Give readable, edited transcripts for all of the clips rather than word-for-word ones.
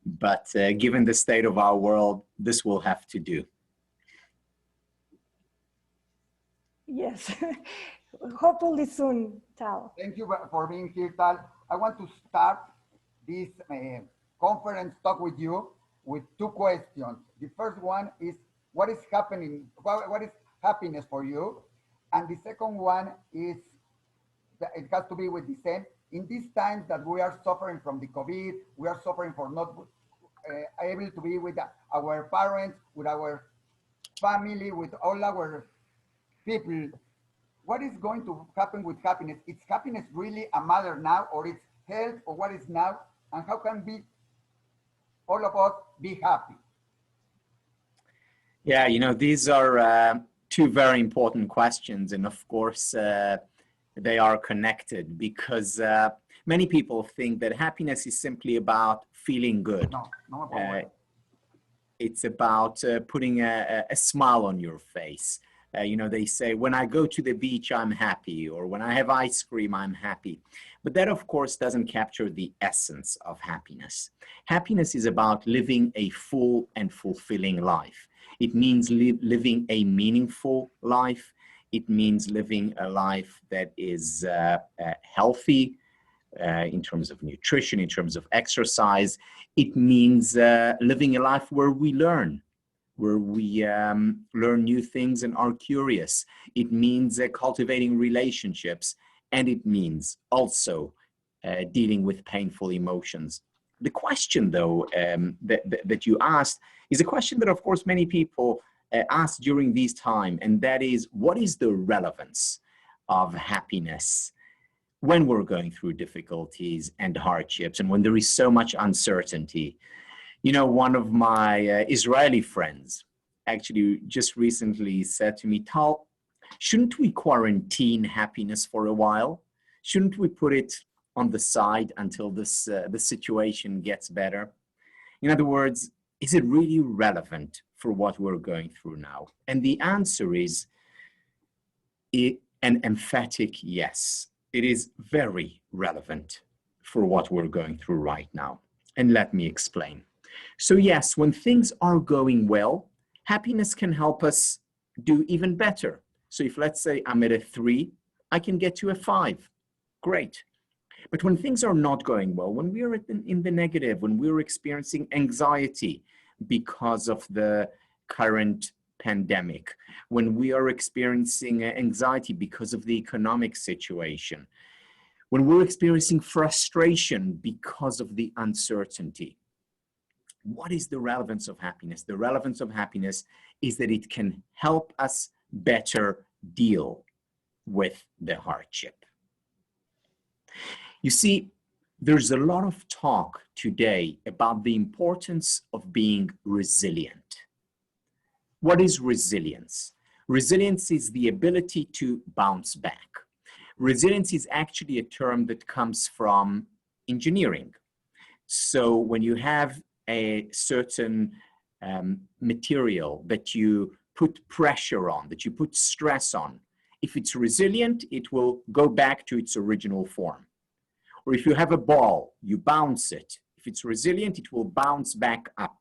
but given the state of our world, this will have to do. Yes, hopefully soon, Tal. Thank you for being here, Tal. I want to start this conference talk with you with two questions. The first one is, what is happening? What is happiness for you? And the second one is, it has to be with the same. In these times that we are suffering from the COVID, we are suffering for not able to be with our parents, with our family, with all our people. What is going to happen with happiness? Is happiness really a matter now, or it's health, or what is now? And how can all of us be happy? Yeah, you know, these are two very important questions. And of course, they are connected because many people think that happiness is simply about feeling good. It's about putting a smile on your face. You know, they say, when I go to the beach, I'm happy, or when I have ice cream, I'm happy. But that, of course, doesn't capture the essence of happiness. Happiness is about living a full and fulfilling life. It means living a meaningful life. It means living a life that is healthy in terms of nutrition, in terms of exercise. It means living a life where we learn, where we learn new things and are curious. It means cultivating relationships, and it means also dealing with painful emotions. The question, though, that you asked is a question that, of course, many people ask during these time, and that is, what is the relevance of happiness when we're going through difficulties and hardships and when there is so much uncertainty? You know, one of my Israeli friends actually just recently said to me, Tal, shouldn't we quarantine happiness for a while? Shouldn't we put it on the side until the situation gets better? In other words, is it really relevant for what we're going through now? And the answer is an emphatic yes. It is very relevant for what we're going through right now. And let me explain. So yes, when things are going well, happiness can help us do even better. So if, let's say, I'm at a 3, I can get to a 5. Great. But when things are not going well, when we are in the negative, when we're experiencing anxiety because of the current pandemic, when we are experiencing anxiety because of the economic situation, when we're experiencing frustration because of the uncertainty, what is the relevance of happiness? The relevance of happiness is that it can help us better deal with the hardship. You see, there's a lot of talk today about the importance of being resilient. What is resilience? Resilience is the ability to bounce back. Resilience is actually a term that comes from engineering. So when you have a certain material that you put pressure on, that you put stress on, if it's resilient, it will go back to its original form. Or if you have a ball, you bounce it. If it's resilient, it will bounce back up.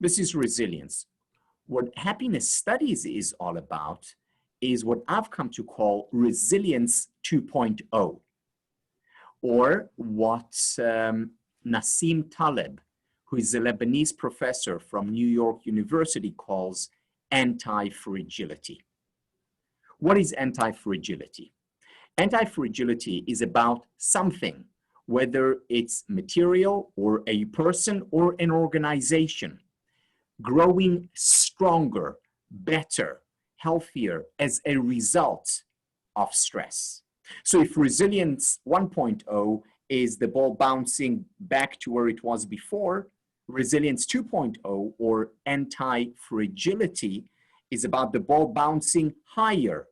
This is resilience. What happiness studies is all about is what I've come to call resilience 2.0, or what Nassim Taleb, who is a Lebanese professor from New York University, calls anti-fragility. What is anti-fragility? Anti-fragility is about something, whether it's material or a person or an organization, growing stronger, better, healthier as a result of stress. So if resilience 1.0 is the ball bouncing back to where it was before, resilience 2.0 or anti-fragility is about the ball bouncing higher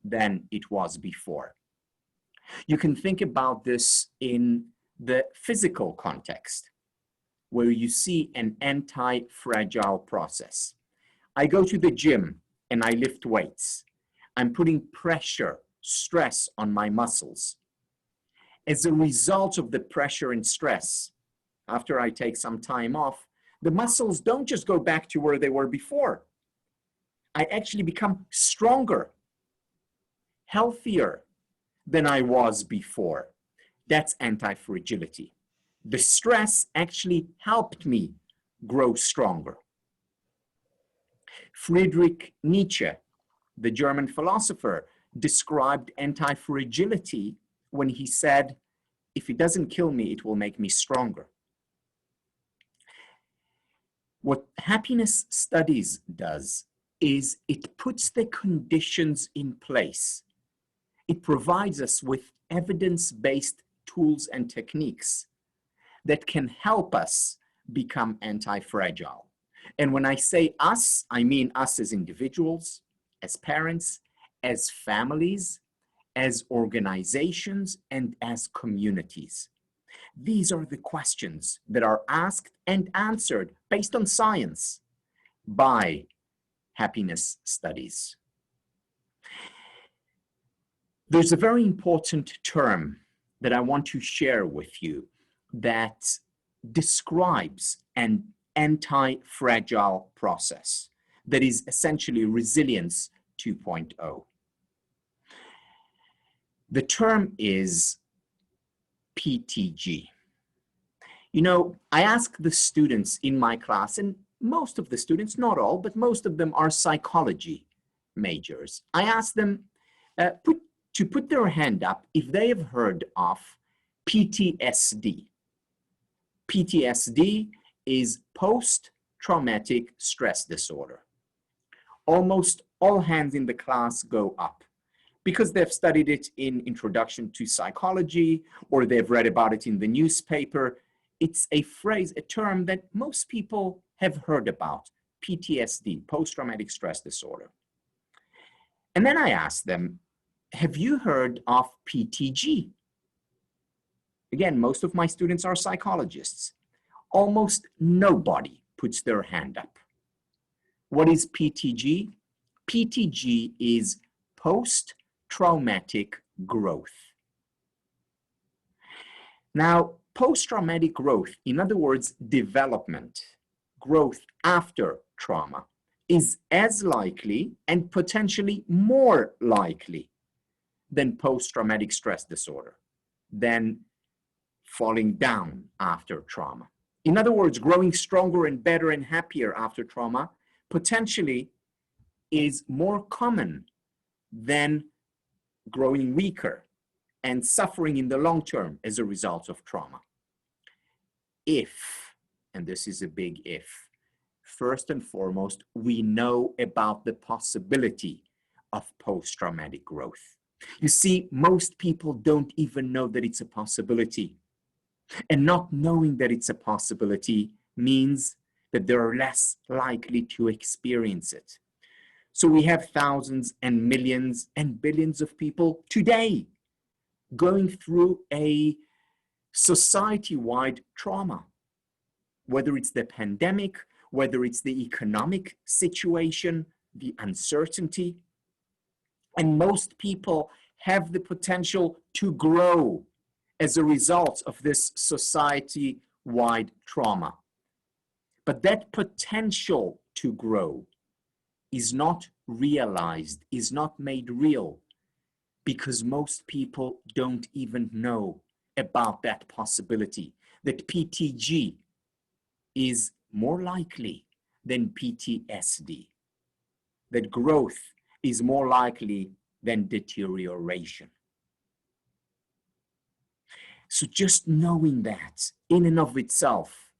than it was before. You can think about this in the physical context, where you see an anti-fragile process. I go to the gym and I lift weights. I'm putting pressure, stress on my muscles. As a result of the pressure and stress, after I take some time off, the muscles don't just go back to where they were before. I actually become stronger, healthier than I was before. That's anti-fragility. The stress actually helped me grow stronger. Friedrich Nietzsche, the German philosopher, described anti-fragility when he said, if it doesn't kill me, it will make me stronger. What happiness studies does is it puts the conditions in place. It provides us with evidence-based tools and techniques that can help us become anti-fragile. And when I say us, I mean us as individuals, as parents, as families, as organizations, and as communities. These are the questions that are asked and answered based on science by happiness studies. There's a very important term that I want to share with you that describes an anti-fragile process that is essentially resilience 2.0. The term is PTG. You know, I ask the students in my class, and most of the students, not all, but most of them are psychology majors. I ask them to put their hand up if they have heard of PTSD. PTSD is post-traumatic stress disorder. Almost all hands in the class go up because they've studied it in Introduction to Psychology or they've read about it in the newspaper. It's a phrase, a term that most people have heard about, PTSD, post-traumatic stress disorder. And then I ask them, have you heard of PTG? Again, most of my students are psychologists. Almost nobody puts their hand up. What is PTG? PTG is post-traumatic growth. Now, post-traumatic growth, in other words, development, growth after trauma, is as likely and potentially more likely than post-traumatic stress disorder, than falling down after trauma. In other words, growing stronger and better and happier after trauma potentially is more common than growing weaker and suffering in the long term as a result of trauma. If, and this is a big if, first and foremost, we know about the possibility of post-traumatic growth. You see, most people don't even know that it's a possibility. And not knowing that it's a possibility means that they're less likely to experience it. So we have thousands and millions and billions of people today going through a society-wide trauma, whether it's the pandemic, whether it's the economic situation, the uncertainty. And most people have the potential to grow as a result of this society-wide trauma. But that potential to grow is not realized, is not made real, because most people don't even know about that possibility, that PTG is more likely than PTSD, that growth is more likely than deterioration. So just knowing that in and of itself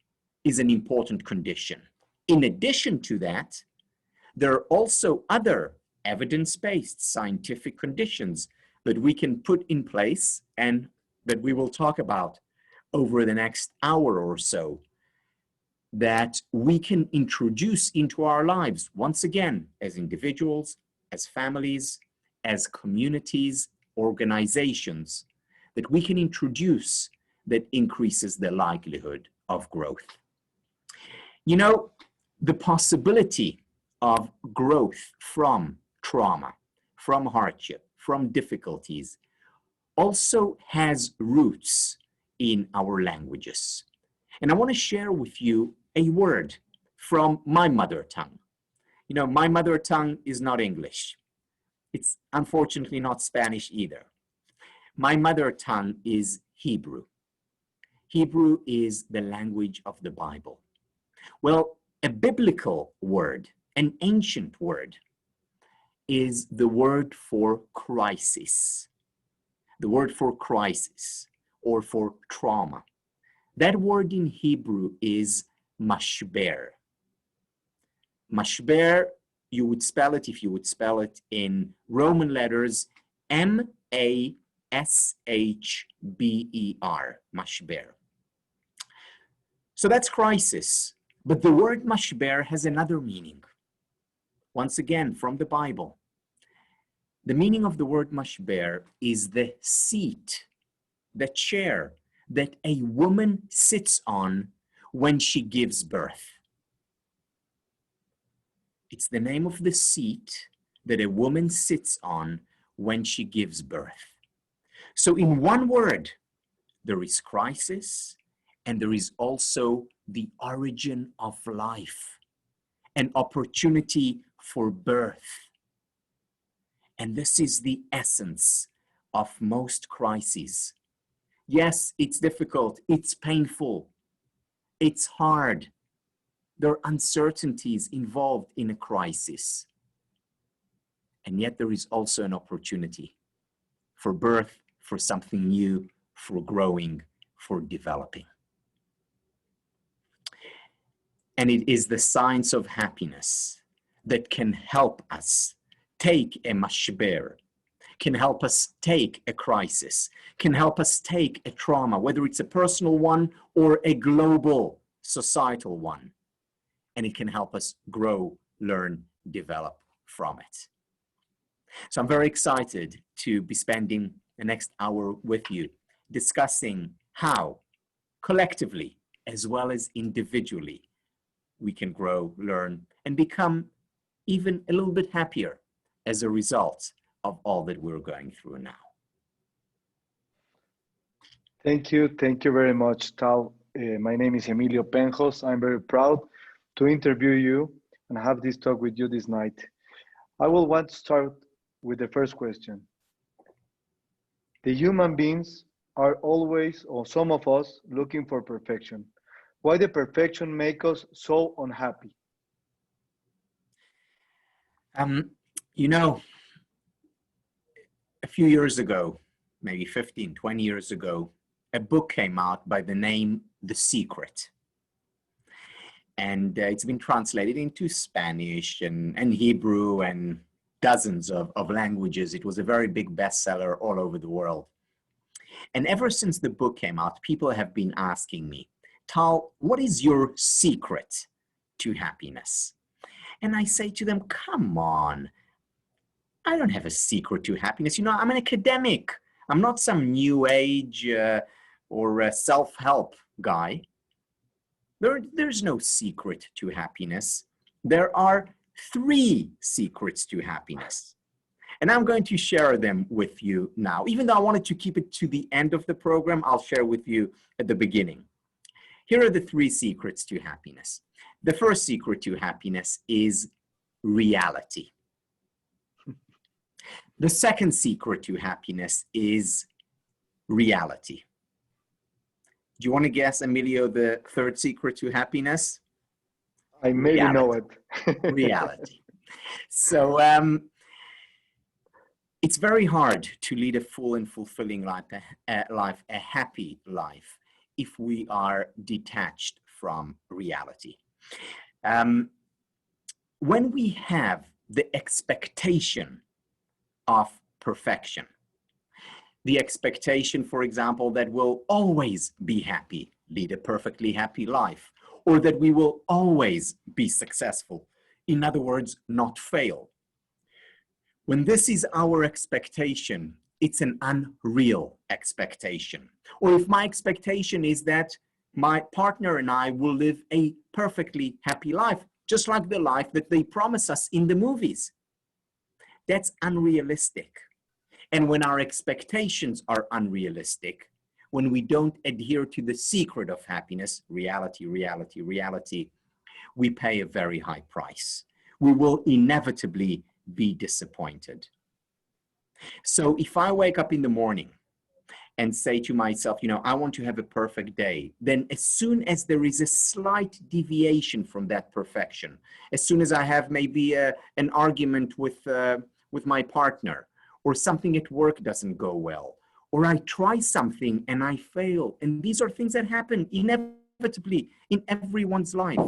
is an important condition. In addition to that, there are also other evidence-based scientific conditions that we can put in place and that we will talk about over the next hour or so, that we can introduce into our lives, once again, as individuals, as families, as communities, organizations, that we can introduce that increases the likelihood of growth. You know, the possibility of growth from trauma, from hardship, from difficulties, also has roots in our languages. And I want to share with you a word from my mother tongue. You know, my mother tongue is not English. It's unfortunately not Spanish either. My mother tongue is Hebrew. Hebrew is the language of the Bible. Well, a biblical word, an ancient word, is the word for crisis. The word for crisis or for trauma. That word in Hebrew is mashber. Mashber, you would spell it, if you would spell it in Roman letters, M-A-S-H-B-E-R, mashber. So that's crisis. But the word mashber has another meaning. Once again, from the Bible. The meaning of the word mashber is the seat, the chair that a woman sits on when she gives birth. It's the name of the seat that a woman sits on when she gives birth. So in one word, there is crisis, and there is also the origin of life, an opportunity for birth. And this is the essence of most crises. Yes, it's difficult, it's painful, it's hard. There are uncertainties involved in a crisis. And yet there is also an opportunity for birth, for something new, for growing, for developing. And it is the science of happiness that can help us take a mashber, can help us take a crisis, can help us take a trauma, whether it's a personal one or a global societal one. And it can help us grow, learn, develop from it. So I'm very excited to be spending the next hour with you discussing how collectively as well as individually we can grow, learn, and become even a little bit happier as a result of all that we're going through now. Thank you very much, Tal. My name is Emilio Penjos. I'm very proud to interview you and have this talk with you this night. I will want to start with the first question. The human beings are always, or some of us, looking for perfection. Why does perfection make us so unhappy? You know, a few years ago, maybe 15, 20 years ago, a book came out by the name The Secret. And it's been translated into Spanish and Hebrew and dozens of languages. It was a very big bestseller all over the world. And ever since the book came out, people have been asking me, Tal, what is your secret to happiness? And I say to them, come on, I don't have a secret to happiness. You know, I'm an academic. I'm not some new age or a self-help guy. There's no secret to happiness. There are 3 secrets to happiness. And I'm going to share them with you now. Even though I wanted to keep it to the end of the program, I'll share with you at the beginning. Here are the 3 secrets to happiness. The first secret to happiness is reality. The second secret to happiness is reality. Do you want to guess, Emilio, the third secret to happiness? I maybe know it. Reality. So it's very hard to lead a full and fulfilling life, a happy life, if we are detached from reality. When we have the expectation of perfection, the expectation, for example, that we'll always be happy, lead a perfectly happy life, or that we will always be successful, in other words, not fail. When this is our expectation, it's an unreal expectation. Or if my expectation is that my partner and I will live a perfectly happy life, just like the life that they promise us in the movies, that's unrealistic. And when our expectations are unrealistic, when we don't adhere to the secret of happiness, reality, reality, reality, we pay a very high price. We will inevitably be disappointed. So if I wake up in the morning and say to myself, you know, I want to have a perfect day, then as soon as there is a slight deviation from that perfection, as soon as I have maybe an argument with my partner, or something at work doesn't go well, or I try something and I fail, and these are things that happen inevitably in everyone's life.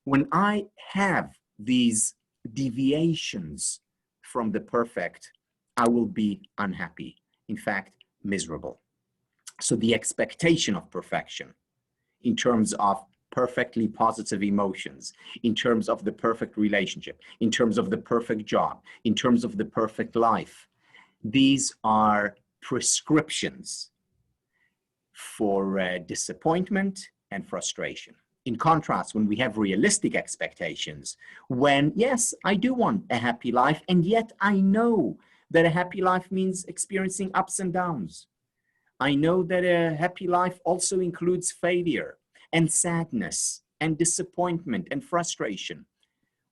When I have these deviations from the perfect, I will be unhappy. In fact, miserable. So the expectation of perfection in terms of perfectly positive emotions, in terms of the perfect relationship, in terms of the perfect job, in terms of the perfect life, these are prescriptions for disappointment and frustration. In contrast, when we have realistic expectations, when, yes, I do want a happy life, and yet I know that a happy life means experiencing ups and downs. I know that a happy life also includes failure and sadness and disappointment and frustration.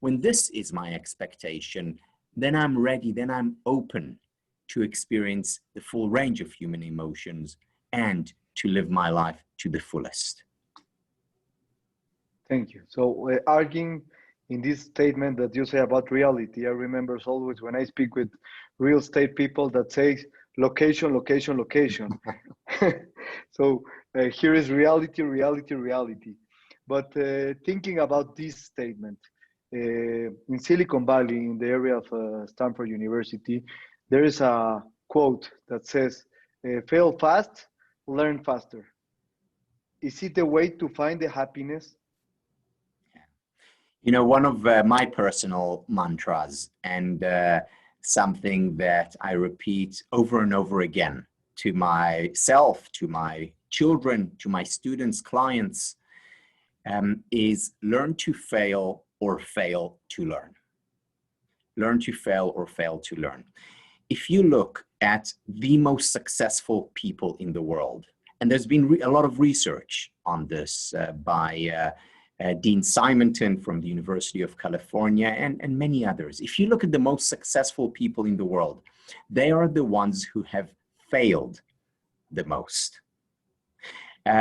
When this is my expectation, then I'm ready, then I'm open to experience the full range of human emotions and to live my life to the fullest. Thank you. So arguing in this statement that you say about reality, I remember always when I speak with real estate people that say location, location, location. So here is reality, reality, reality. But thinking about this statement, in Silicon Valley, in the area of Stanford University, there is a quote that says, fail fast, learn faster. Is it a way to find the happiness? You know, one of my personal mantras, and something that I repeat over and over again to myself, to my children, to my students, clients, is learn to fail or fail to learn. Learn to fail or fail to learn. If you look at the most successful people in the world, and there's been a lot of research on this by Dean Simonton from the University of California and many others. If you look at the most successful people in the world, they are the ones who have failed the most.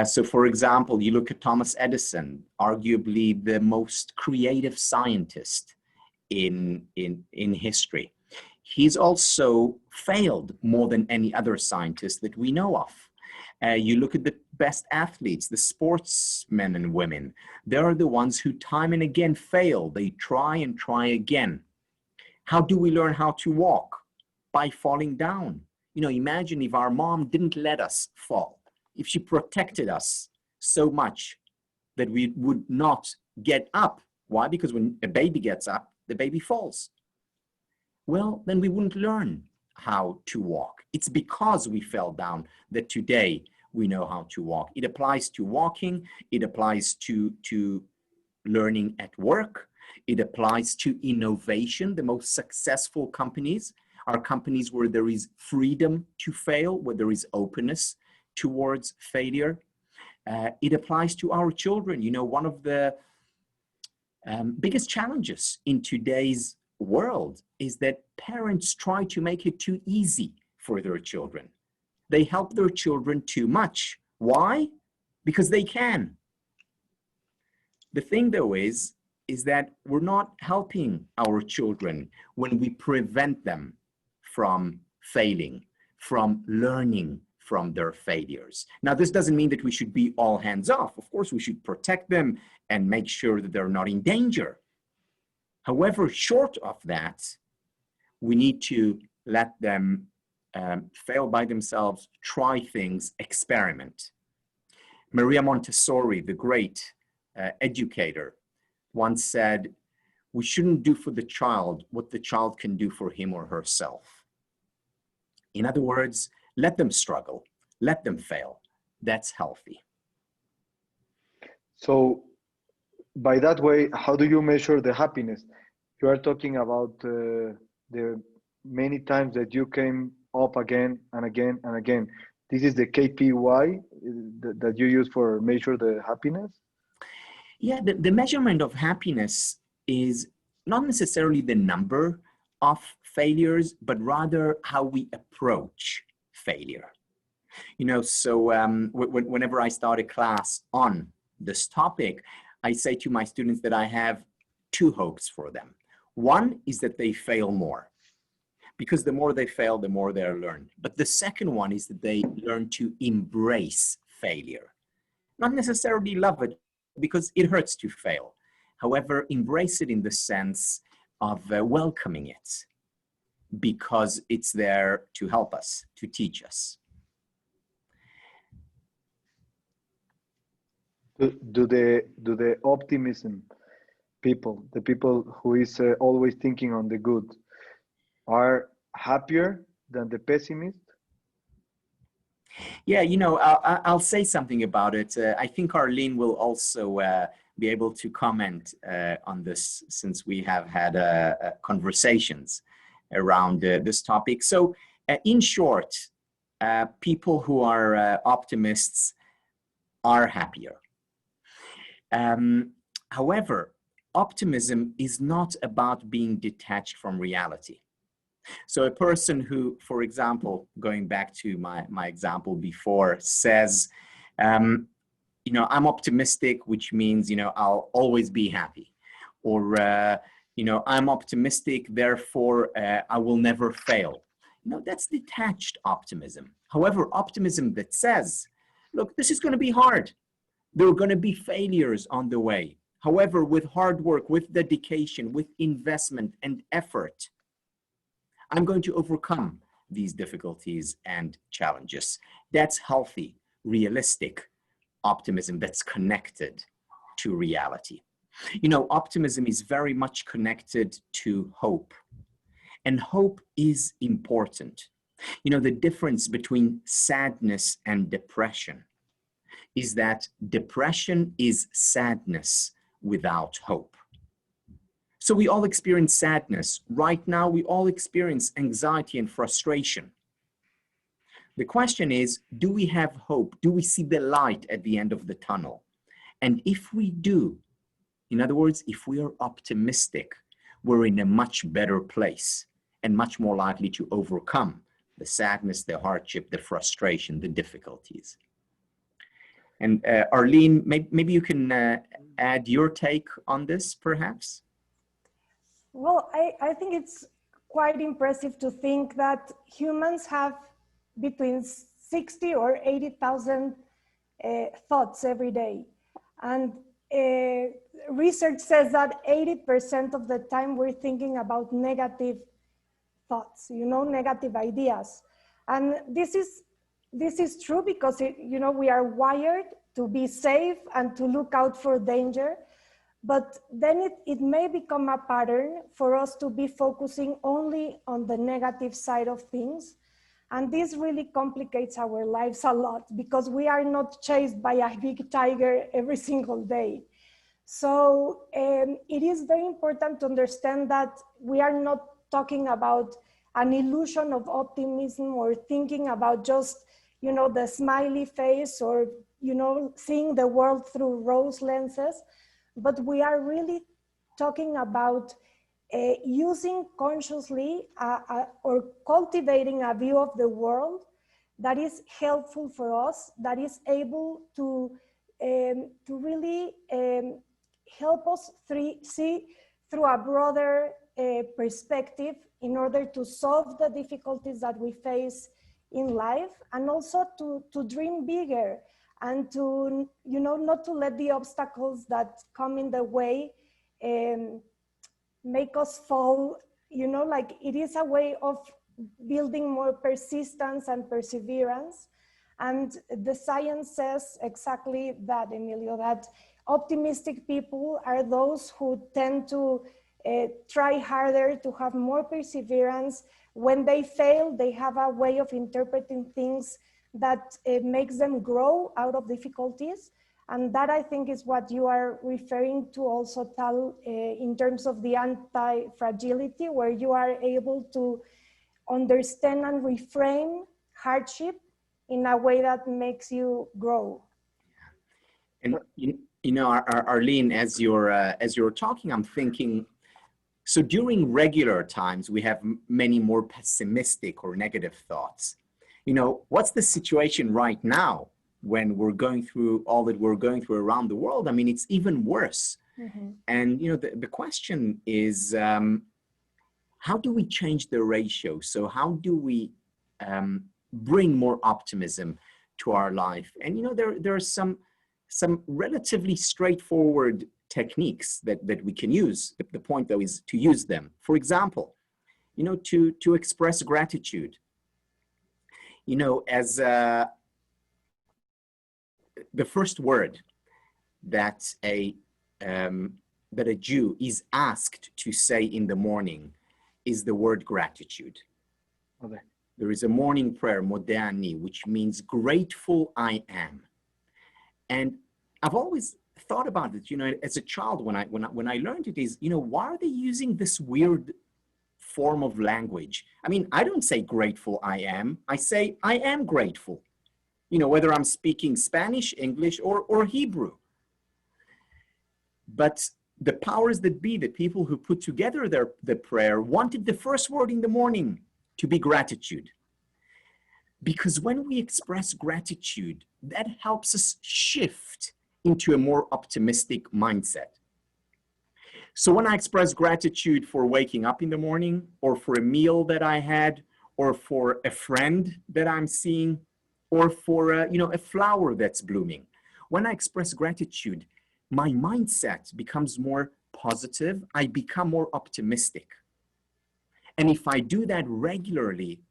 So for example, you look at Thomas Edison, arguably the most creative scientist in history. He's also failed more than any other scientist that we know of. You look at the best athletes, the sportsmen and women, they are the ones who time and again fail. They try and try again. How do we learn how to walk? By falling down. You know, imagine if our mom didn't let us fall, if she protected us so much that we would not get up. Why? Because when a baby gets up, the baby falls. Well, then we wouldn't learn how to walk. It's because we fell down that today we know how to walk. It applies to walking. It applies to learning at work. It applies to innovation. The most successful companies are companies where there is freedom to fail, where there is openness towards failure. It applies to our children. You know, one of the biggest challenges in today's world is that parents try to make it too easy for their children. They help their children too much. Why? Because they can. The thing though is that we're not helping our children when we prevent them from failing, from learning from their failures. Now, this doesn't mean that we should be all hands off. Of course, we should protect them and make sure that they're not in danger. However, short of that, we need to let them fail by themselves, try things, experiment. Maria Montessori, the great educator, once said, we shouldn't do for the child what the child can do for him or herself. In other words, let them struggle, let them fail. That's healthy. So by that way, how do you measure the happiness? You are talking about the many times that you came up again and again and again. this is the KPI that you use for measure the happiness? Yeah, the measurement of happiness is not necessarily the number of failures, but rather how we approach failure. You know, so whenever I start a class on this topic, I say to my students that I have two hopes for them. One is that they fail more, because the more they fail, the more they learn. But the second one is that they learn to embrace failure. Not necessarily love it, because it hurts to fail. However, embrace it in the sense of welcoming it, because it's there to help us, to teach us. Do the optimism people, the people who is always thinking on the good, are happier than the pessimist? Yeah, you know, I'll say something about it. I think Arlen will also be able to comment on this, since we have had conversations around this topic. So in short, people who are optimists are happier. However, optimism is not about being detached from reality. So a person who, for example, going back to my example before, says, you know, I'm optimistic, which means, you know, I'll always be happy. Or, you know, I'm optimistic, therefore I will never fail. You know, that's detached optimism. However, optimism that says, look, this is going to be hard. There are going to be failures on the way. However, with hard work, with dedication, with investment and effort, I'm going to overcome these difficulties and challenges. That's healthy, realistic optimism that's connected to reality. You know, optimism is very much connected to hope. And hope is important. You know, the difference between sadness and depression is that depression is sadness without hope. So we all experience sadness. Right now, we all experience anxiety and frustration. The question is, do we have hope? Do we see the light at the end of the tunnel? And if we do, in other words, if we are optimistic, we're in a much better place and much more likely to overcome the sadness, the hardship, the frustration, the difficulties. And Arlen, maybe you can add your take on this, perhaps? Well, I think it's quite impressive to think that humans have between 60 or 80,000 thoughts every day. And research says that 80% of the time we're thinking about negative thoughts, you know, negative ideas. And this is true because, you know, we are wired to be safe and to look out for danger. But then it may become a pattern for us to be focusing only on the negative side of things. And this really complicates our lives a lot because we are not chased by a big tiger every single day. So it is very important to understand that we are not talking about an illusion of optimism or thinking about just, you know, the smiley face or, you know, seeing the world through rose lenses. But we are really talking about using consciously or cultivating a view of the world that is helpful for us, that is able to really help us see through a broader perspective in order to solve the difficulties that we face in life, and also to dream bigger and to, you know, not to let the obstacles that come in the way make us fall, you know, like it is a way of building more persistence and perseverance. And the science says exactly that, Emilio, that optimistic people are those who tend to try harder, to have more perseverance. When they fail, they have a way of interpreting things that makes them grow out of difficulties. And that, I think, is what you are referring to also, Tal, in terms of the anti-fragility, where you are able to understand and reframe hardship in a way that makes you grow. And you know, Arlen, as you're talking, I'm thinking, so during regular times, we have many more pessimistic or negative thoughts. You know, what's the situation right now when we're going through all that we're going through around the world? I mean, it's even worse. Mm-hmm. And, you know, the question is, how do we change the ratio? So how do we bring more optimism to our life? And, you know, there are some relatively straightforward techniques that we can use. The point, though, is to use them. For example, you know, to express gratitude. You know, as the first word that a Jew is asked to say in the morning is the word gratitude. Okay. There is a morning prayer, Modeh Ani, which means grateful I am. And I've always thought about it, you know, as a child when I learned it is, you know, why are they using this weird form of language? I mean, I don't say grateful I am, I say I am grateful. You know, whether I'm speaking Spanish, English, or Hebrew. But the powers that be, the people who put together the prayer, wanted the first word in the morning to be gratitude. Because when we express gratitude, that helps us shift into a more optimistic mindset. So when I express gratitude for waking up in the morning, or for a meal that I had, or for a friend that I'm seeing, or for you know, a flower that's blooming, when I express gratitude, my mindset becomes more positive. I become more optimistic. And if I do that regularly,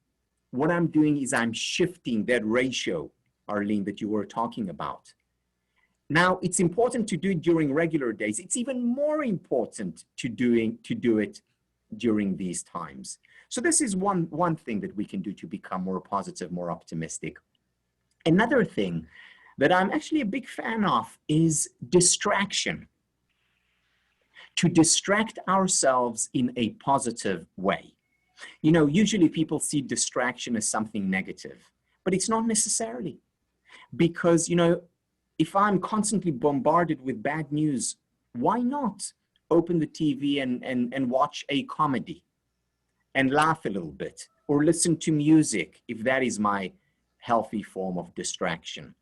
what I'm doing is I'm shifting that ratio, Arlen, that you were talking about. Now, it's important to do it during regular days. It's even more important to do it during these times. So this is one thing that we can do to become more positive, more optimistic. Another thing that I'm actually a big fan of is distraction. To distract ourselves in a positive way. You know, usually people see distraction as something negative, but it's not necessarily. Because, you know, if I'm constantly bombarded with bad news, why not open the TV and watch a comedy and laugh a little bit, or listen to music if that is my healthy form of distraction.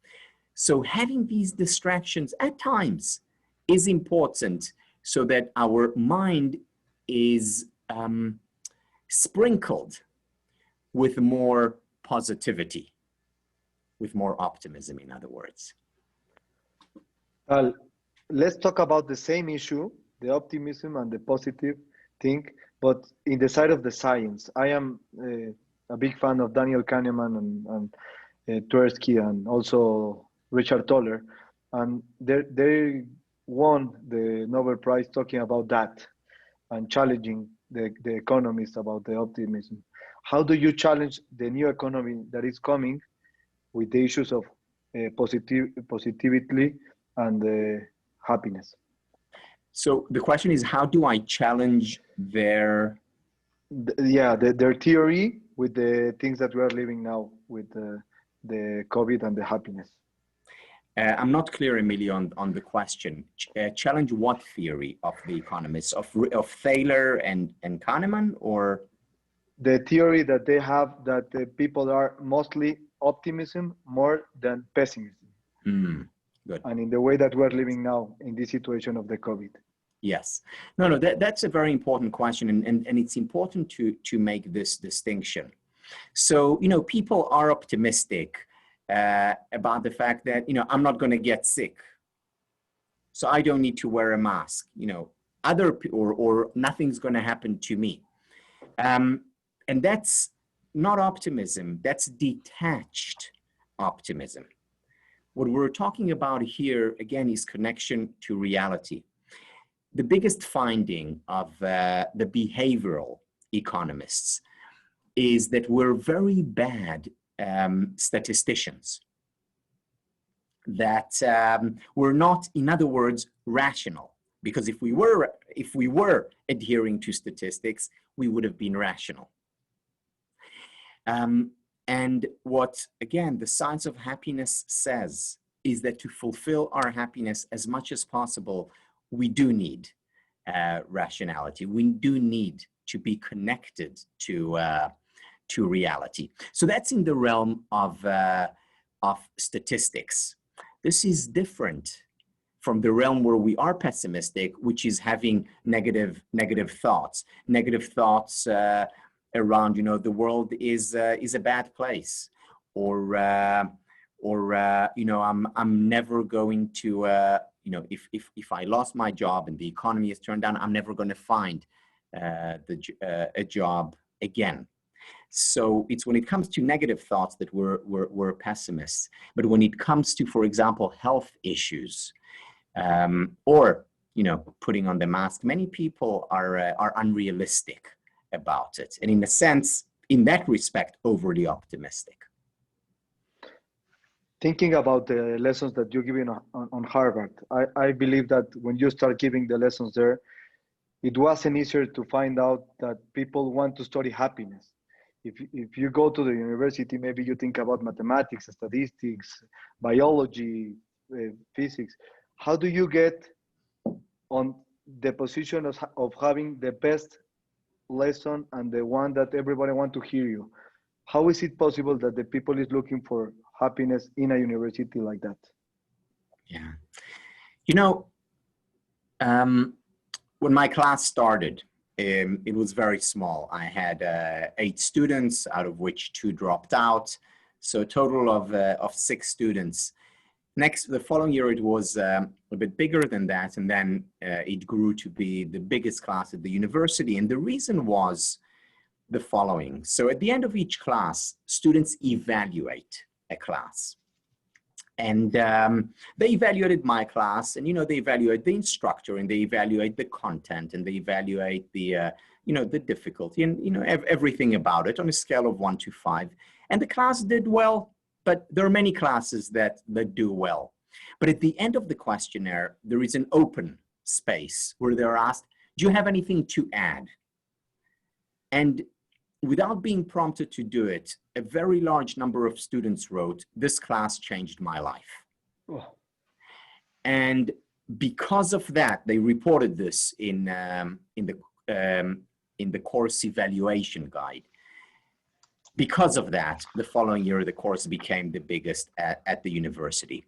So having these distractions at times is important so that our mind is sprinkled with more positivity, with more optimism, in other words. Let's talk about the same issue, the optimism and the positive thing, but in the side of the science. I am a big fan of Daniel Kahneman and Tversky, and also Richard Toller, and they won the Nobel Prize talking about that and challenging the economists about the optimism. How do you challenge the new economy that is coming with the issues of positivity and happiness? So the question is, how do I challenge their theory with the things that we are living now with the COVID and the happiness? I'm not clear, Emilio, on the question. Challenge what theory of the economists? Of Thaler and Kahneman, or? The theory that they have that the people are mostly optimism more than pessimism. Good. And in the way that we're living now in this situation of the COVID. Yes. No, that's a very important question. And it's important to make this distinction. So, you know, people are optimistic about the fact that, you know, I'm not going to get sick, so I don't need to wear a mask, you know, or nothing's going to happen to me. And that's not optimism, that's detached optimism. What we're talking about here, again, is connection to reality. The biggest finding of the behavioral economists is that we're very bad statisticians, that we're not, in other words, rational. Because if we were adhering to statistics, we would have been rational. And And what, again, the science of happiness says is that to fulfill our happiness as much as possible, we do need rationality. We do need to be connected to reality. So that's in the realm of statistics. This is different from the realm where we are pessimistic, which is having negative thoughts around, you know, the world is a bad place, or you know, I'm never going to you know, if I lost my job and the economy is turned down, I'm never going to find a job again. So it's when it comes to negative thoughts that we're pessimists. But when it comes to, for example, health issues, or, you know, putting on the mask, many people are unrealistic about it, and in a sense, in that respect, overly optimistic. Thinking about the lessons that you're giving on Harvard, I believe that when you start giving the lessons there, it wasn't easier to find out that people want to study happiness. If you go to the university, maybe you think about mathematics, statistics, biology, physics. How do you get on the position of having the best lesson and the one that everybody wants to hear you? How is it possible that the people is looking for happiness in a university like that? Yeah, you know, when my class started, it was very small. I had 8 students, out of which 2 dropped out, so a total of 6 students. The following year, it was a bit bigger than that, and then it grew to be the biggest class at the university. And the reason was the following. So at the end of each class, students evaluate a class. And they evaluated my class, and, you know, they evaluate the instructor, and they evaluate the content, and they evaluate the, you know, the difficulty, and, you know, everything about it on a scale of 1 to 5. And the class did well, but there are many classes that do well. But at the end of the questionnaire, there is an open space where they're asked, do you have anything to add? And without being prompted to do it, a very large number of students wrote, this class changed my life. Oh. And because of that, they reported this in the course evaluation guide. Because of that, the following year, the course became the biggest at the university.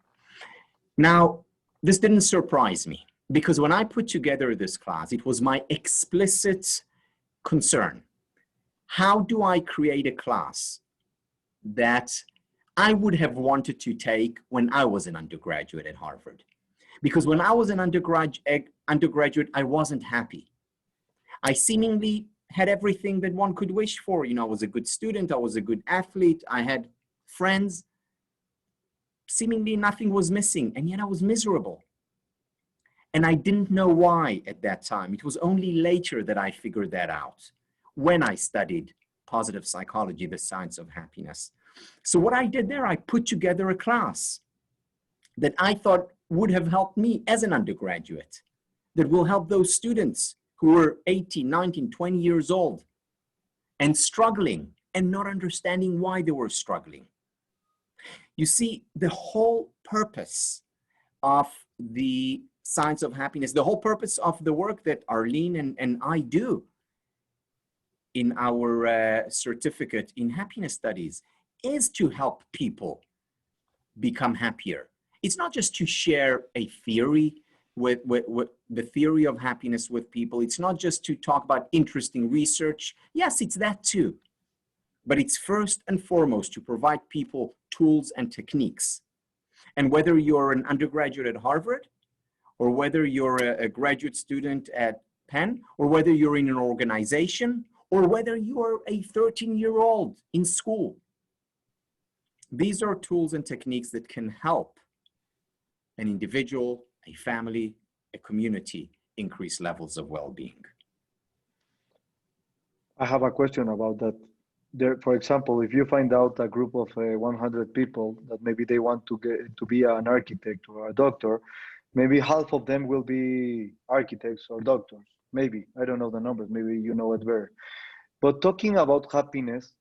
Now, this didn't surprise me, because when I put together this class, it was my explicit concern. How do I create a class that I would have wanted to take when I was an undergraduate at Harvard? Because when I was an undergraduate, I wasn't happy. I seemingly had everything that one could wish for. You know, I was a good student, I was a good athlete, I had friends. Seemingly nothing was missing, and yet I was miserable. And I didn't know why at that time. It was only later that I figured that out, when I studied positive psychology, the science of happiness. So what I did there, I put together a class that I thought would have helped me as an undergraduate, that will help those students who were 18, 19, 20 years old and struggling and not understanding why they were struggling. You see, the whole purpose of the science of happiness, the whole purpose of the work that Arlen and I do in our certificate in happiness studies is to help people become happier. It's not just to share a theory with the theory of happiness with people. It's not just to talk about interesting research. Yes, it's that too. But it's first and foremost to provide people tools and techniques. And whether you're an undergraduate at Harvard, or whether you're a graduate student at Penn, or whether you're in an organization, or whether you're a 13-year-old in school, these are tools and techniques that can help an individual, a family, a community increase levels of well-being. I have a question about that. There, for example, if you find out a group of 100 people that maybe they want to get to be an architect or a doctor, maybe half of them will be architects or doctors. Maybe, I don't know the numbers, maybe you know it better. But talking about happiness,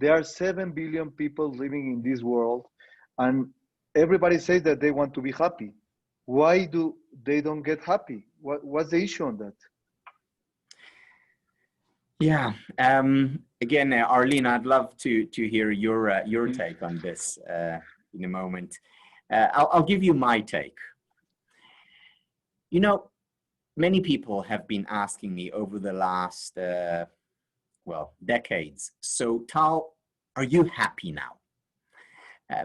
There are 7 billion people living in this world, and everybody says that they want to be happy. Why do they don't get happy? What's the issue on that? Yeah. Again, Arlen, I'd love to hear your take on this in a moment. I'll give you my take. You know, many people have been asking me over the last, decades. So, Tal, are you happy now?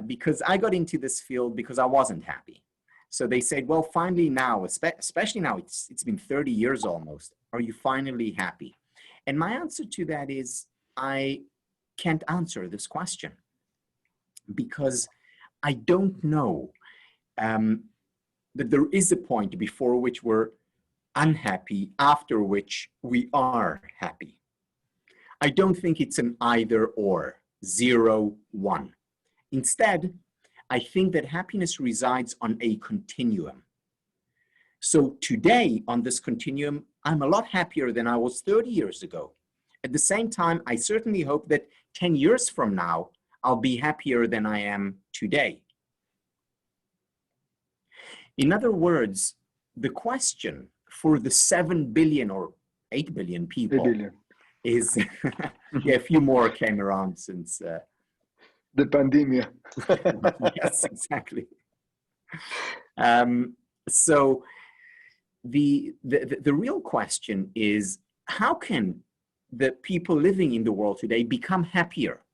Because I got into this field because I wasn't happy. So they said, well, finally now, especially now, it's been 30 years almost. Are you finally happy? And my answer to that is, I can't answer this question because I don't know that there is a point before which we're unhappy, after which we are happy. I don't think it's an either or, 0, 1. Instead, I think that happiness resides on a continuum. So today on this continuum, I'm a lot happier than I was 30 years ago. At the same time, I certainly hope that 10 years from now, I'll be happier than I am today. In other words, the question for the 7 billion or 8 billion people 8 billion. Is, yeah, a few more came around since... the pandemic. Yes, exactly. So the real question is, how can the people living in the world today become happier?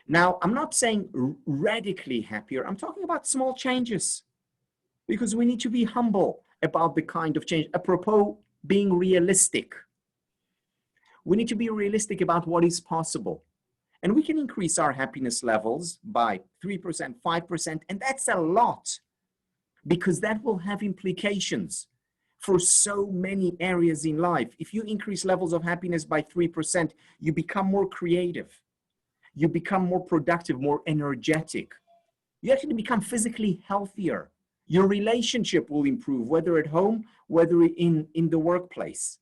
Now, I'm not saying radically happier. I'm talking about small changes, because we need to be humble about the kind of change. Apropos being realistic. We need to be realistic about what is possible. And we can increase our happiness levels by 3%, 5%, and that's a lot, because that will have implications for so many areas in life. If you increase levels of happiness by 3%, you become more creative. You become more productive, more energetic. You actually become physically healthier. Your relationship will improve, whether at home, whether in the workplace.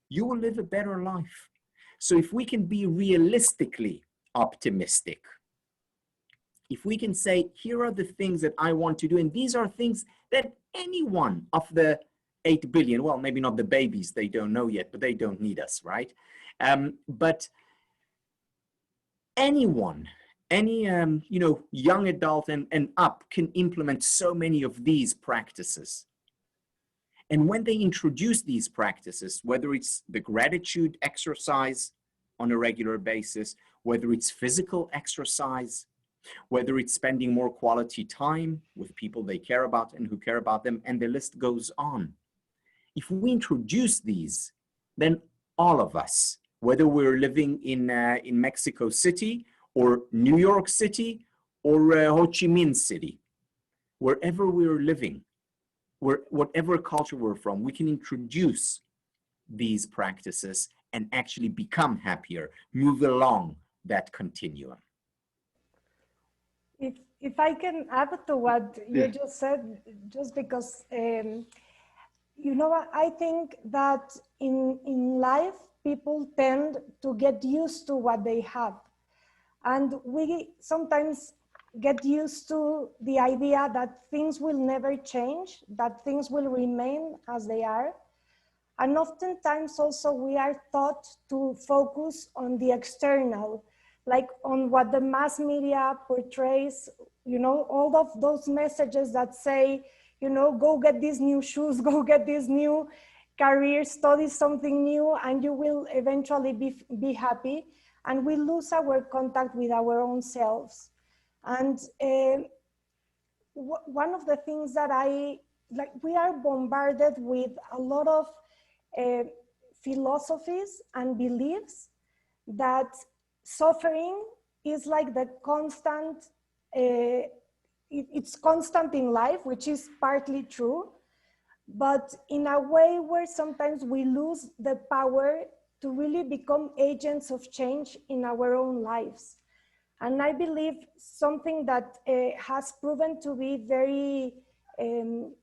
You will live a better life. So if we can be realistically optimistic, if we can say, here are the things that I want to do, and these are things that any one of the 8 billion, well, maybe not the babies, they don't know yet, but they don't need us, right? But anyone, any young adult and up can implement so many of these practices. And when they introduce these practices, whether it's the gratitude exercise on a regular basis, whether it's physical exercise, whether it's spending more quality time with people they care about and who care about them, and the list goes on. If we introduce these, then all of us, whether we're living in Mexico City or New York City or Ho Chi Minh City, wherever we're living, whatever culture we're from, we can introduce these practices and actually become happier, move along that continuum. If I can add to what you just said, just because, I think that in life, people tend to get used to what they have. And we sometimes get used to the idea that things will never change, that things will remain as they are. And oftentimes also we are taught to focus on the external, like on what the mass media portrays, all of those messages that say, go get these new shoes, go get this new career, study something new, and you will eventually be happy. And we lose our contact with our own selves. And one of the things that we are bombarded with a lot of philosophies and beliefs that suffering is like the constant, it's constant in life, which is partly true, but in a way where sometimes we lose the power to really become agents of change in our own lives. And I believe something that has proven to be very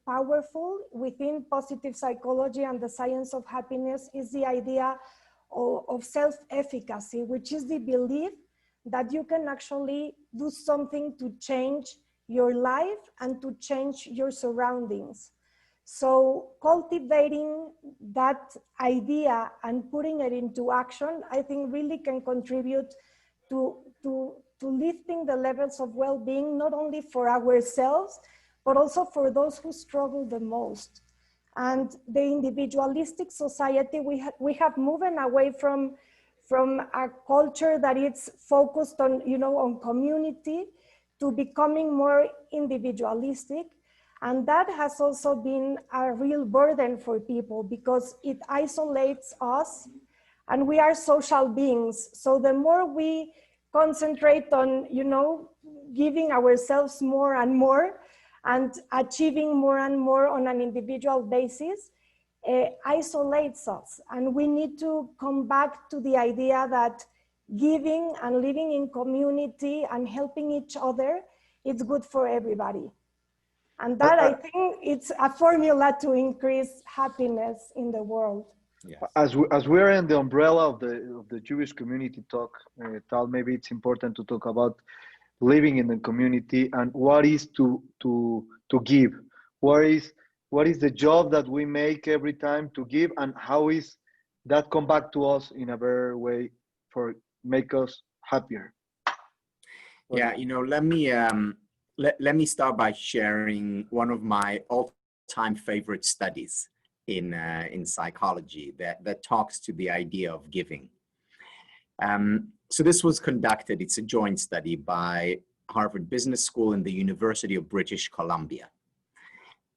powerful within positive psychology and the science of happiness is the idea of self-efficacy, which is the belief that you can actually do something to change your life and to change your surroundings. So cultivating that idea and putting it into action, I think really can contribute to lifting the levels of well-being, not only for ourselves, but also for those who struggle the most. And the individualistic society, we have moved away from a culture that is focused on, on community, to becoming more individualistic. And that has also been a real burden for people because it isolates us, and we are social beings. So the more we concentrate on, giving ourselves more and more and achieving more and more on an individual basis, isolates us. And we need to come back to the idea that giving and living in community and helping each other, it's good for everybody. And that, I think, it's a formula to increase happiness in the world. Yes. As we're in the umbrella of the Jewish community talk, Tal, maybe it's important to talk about living in the community and what is to give. What is the job that we make every time to give, and how is that come back to us in a better way for make us happier? Yeah, let me start by sharing one of my all-time favorite studies in psychology that talks to the idea of giving. So this was conducted, it's a joint study by Harvard Business School and the University of British Columbia.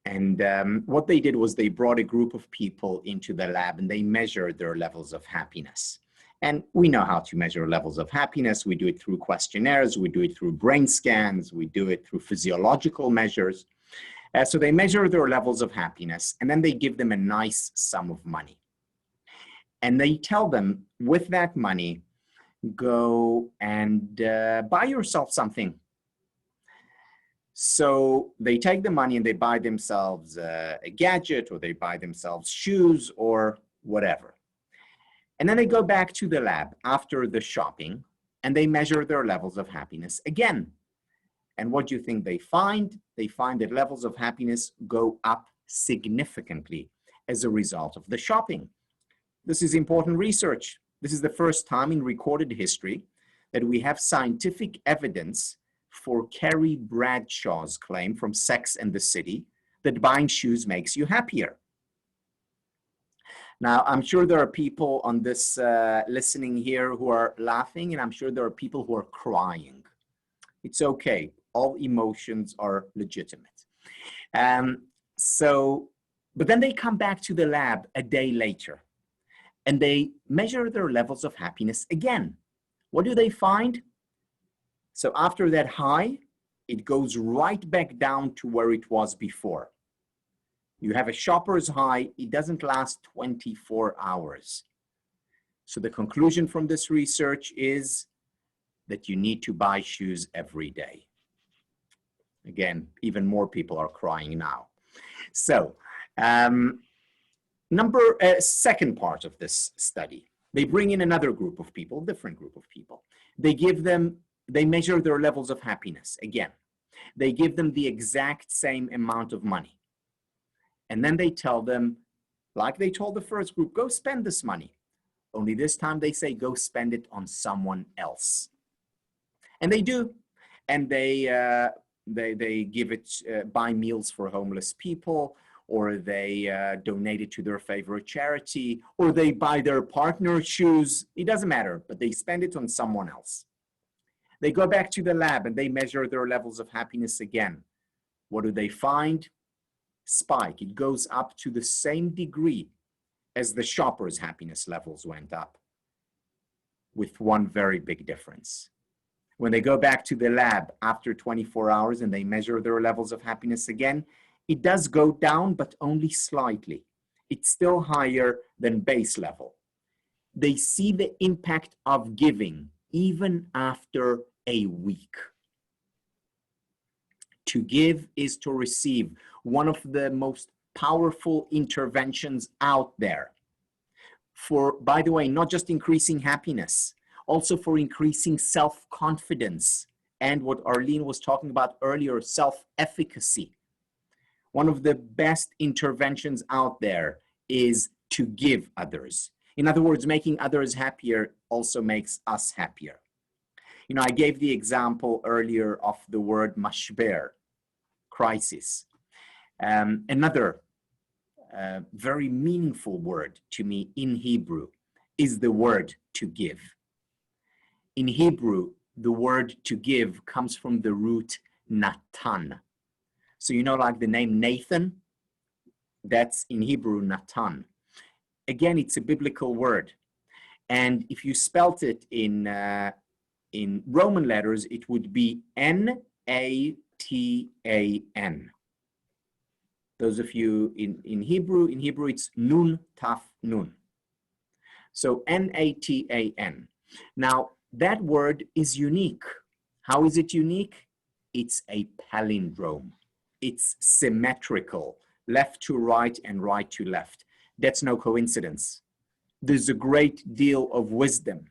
And what they did was they brought a group of people into the lab and they measured their levels of happiness. And we know how to measure levels of happiness. We do it through questionnaires, we do it through brain scans, we do it through physiological measures. So they measure their levels of happiness, and then they give them a nice sum of money. And they tell them, with that money, go and buy yourself something. So they take the money and they buy themselves a gadget, or they buy themselves shoes or whatever. And then they go back to the lab after the shopping and they measure their levels of happiness again. And what do you think they find? They find that levels of happiness go up significantly as a result of the shopping. This is important research. This is the first time in recorded history that we have scientific evidence for Carrie Bradshaw's claim from Sex and the City that buying shoes makes you happier. Now, I'm sure there are people on this listening here who are laughing, and I'm sure there are people who are crying. It's okay. All emotions are legitimate. But then they come back to the lab a day later and they measure their levels of happiness again. What do they find? So after that high, it goes right back down to where it was before. You have a shopper's high, it doesn't last 24 hours. So the conclusion from this research is that you need to buy shoes every day. Again, even more people are crying now. So, second part of this study, they bring in another group of people, different group of people. They measure their levels of happiness again. They give them the exact same amount of money. And then they tell them, like they told the first group, go spend this money. Only this time they say, go spend it on someone else. And they do. And they give it, buy meals for homeless people, or they donate it to their favorite charity, or they buy their partner shoes. It doesn't matter, but they spend it on someone else. They go back to the lab and they measure their levels of happiness again. What do they find? Spike. It goes up to the same degree as the shopper's happiness levels went up, with one very big difference. When they go back to the lab after 24 hours and they measure their levels of happiness again, it does go down, but only slightly. It's still higher than base level. They see the impact of giving even after a week. To give is to receive, one of the most powerful interventions out there. for, by the way, not just increasing happiness, also for increasing self-confidence and what Arlen was talking about earlier, self-efficacy. One of the best interventions out there is to give others. In other words, making others happier also makes us happier. You know, I gave the example earlier of the word mashber, crisis. Another very meaningful word to me in Hebrew is the word to give. In Hebrew, the word to give comes from the root natan. So, you know, like the name Nathan, that's in Hebrew Natan. Again, it's a biblical word. And if you spelt it in Roman letters, it would be N-A-T-A-N. Those of you in Hebrew, it's Nun Taf Nun. So N-A-T-A-N. Now, that word is unique. How is it unique? It's a palindrome. It's symmetrical, left to right and right to left. That's no coincidence. There's a great deal of wisdom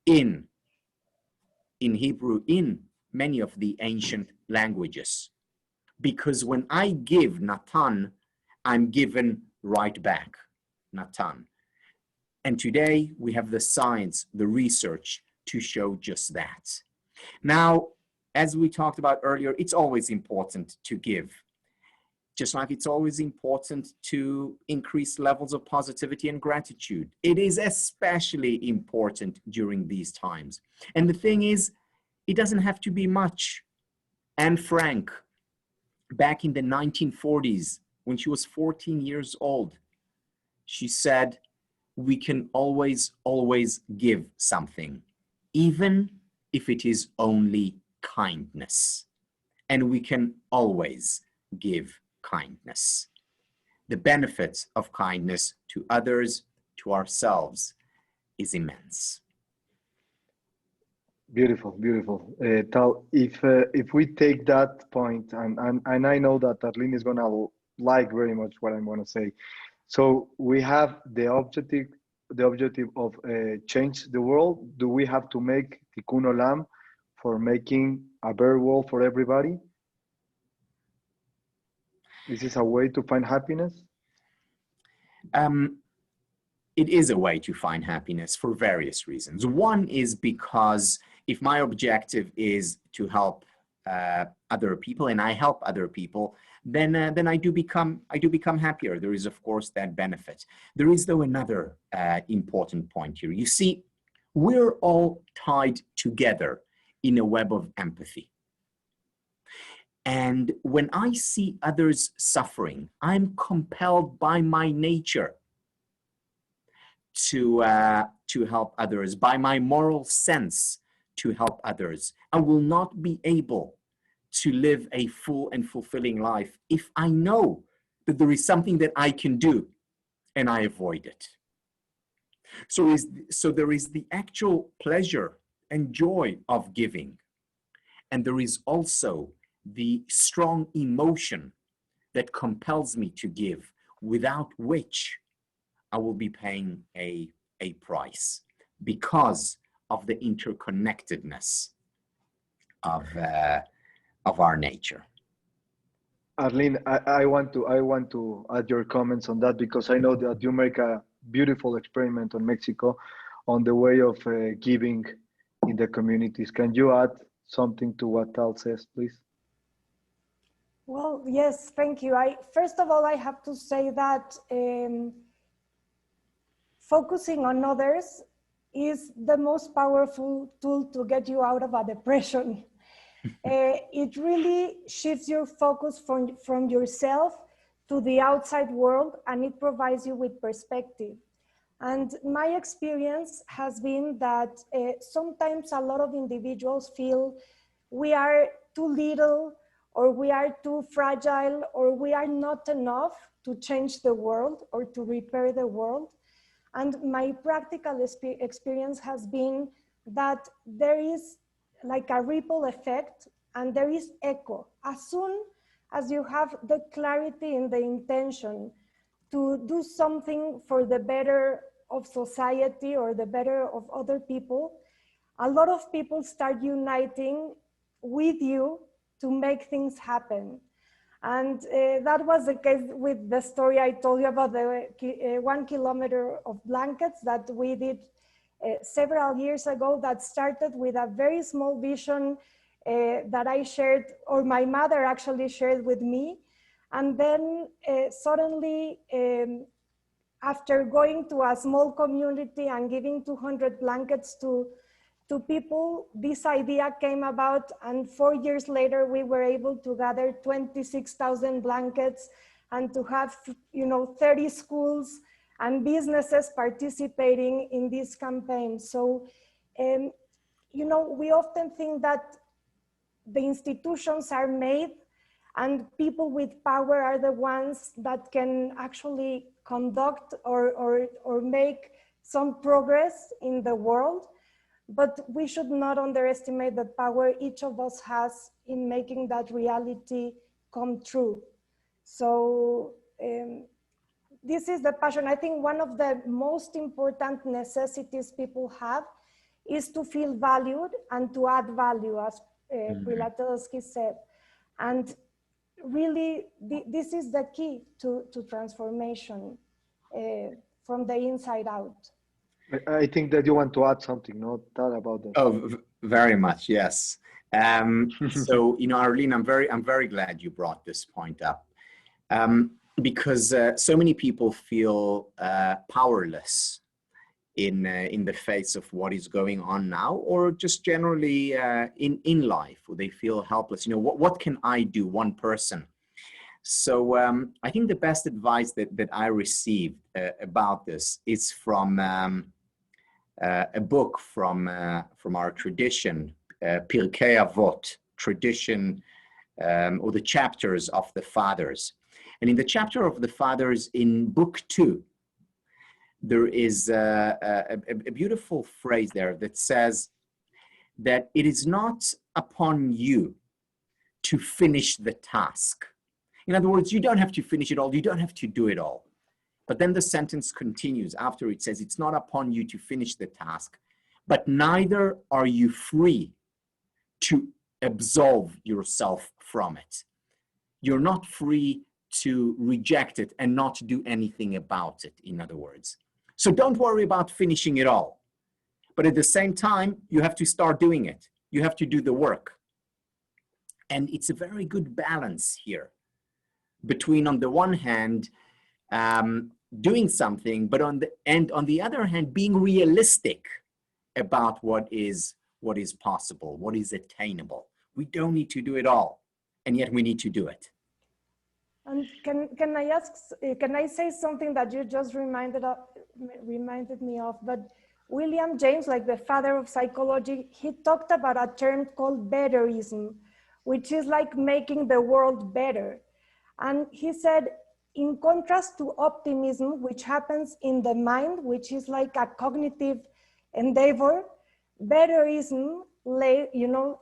in Hebrew, in many of the ancient languages. Because when I give Natan, I'm given right back, Natan. And today we have the science, the research to show just that. Now, as we talked about earlier, it's always important to give. Just like it's always important to increase levels of positivity and gratitude. It is especially important during these times. And the thing is, it doesn't have to be much. Anne Frank, back in the 1940s, when she was 14 years old, she said, we can always give something, even if it is only kindness. And we can always give kindness. The benefits of kindness to others, to ourselves, is immense. Beautiful, beautiful. Tal, if we take that point, and I know that Arlen is gonna like very much what I'm gonna say. So we have the objective of change the world. Do we have to make tikkun olam for making a better world for everybody? Is this a way to find happiness? It is a way to find happiness for various reasons. One is because if my objective is to help other people and I help other people, then I do become happier. There is, of course, that benefit. There is, though, another important point here. You see, we're all tied together in a web of empathy. And when I see others suffering, I'm compelled by my nature to help others, by my moral sense to help others. I will not be able to live a full and fulfilling life if I know that there is something that I can do and I avoid it. So there is the actual pleasure and joy of giving. And there is also the strong emotion that compels me to give, without which I will be paying a price because of the interconnectedness of our nature. Arlen, I want to add your comments on that, because I know that you make a beautiful experiment on Mexico on the way of giving in the communities. Can you add something to what Tal says, please? Well, yes, thank you. First of all, I have to say that focusing on others is the most powerful tool to get you out of a depression. It really shifts your focus from yourself to the outside world, and it provides you with perspective. And my experience has been that sometimes a lot of individuals feel we are too little, or we are too fragile, or we are not enough to change the world or to repair the world. And my practical experience has been that there is like a ripple effect and there is echo. As soon as you have the clarity and the intention to do something for the better of society or the better of other people, a lot of people start uniting with you to make things happen. And that was the case with the story I told you about the 1 kilometer of blankets that we did several years ago, that started with a very small vision that I shared, or my mother actually shared with me. And then suddenly, after going to a small community and giving 200 blankets to people, this idea came about, and 4 years later, we were able to gather 26,000 blankets and to have, 30 schools and businesses participating in this campaign. So, we often think that the institutions are made and people with power are the ones that can actually conduct or make some progress in the world. But we should not underestimate the power each of us has in making that reality come true. So this is the passion. I think one of the most important necessities people have is to feel valued and to add value, as Pilatowski said. And really, this is the key to transformation from the inside out. I think that you want to add something, no? Tell about that. Oh, very much, yes. So, Arlen, I'm very glad you brought this point up, because so many people feel powerless in the face of what is going on now, or just generally in life, where they feel helpless. What can I do, one person? So I think the best advice that I received about this is from a book from our tradition, Pirkei Avot, tradition, or the chapters of the fathers. And in the chapter of the fathers in book 2, there is a beautiful phrase there that says that it is not upon you to finish the task. In other words, you don't have to finish it all. You don't have to do it all. But then the sentence continues after it says, it's not upon you to finish the task, but neither are you free to absolve yourself from it. You're not free to reject it and not do anything about it, in other words. So don't worry about finishing it all. But at the same time, you have to start doing it. You have to do the work. And it's a very good balance here between, on the one hand, doing something, but on the other hand, being realistic about what is possible, what is attainable. We don't need to do it all, and yet we need to do it. And can I say something that you just reminded me of? But William James, like the father of psychology, he talked about a term called betterism, which is like making the world better. And he said, in contrast to optimism, which happens in the mind, which is like a cognitive endeavor, betterism,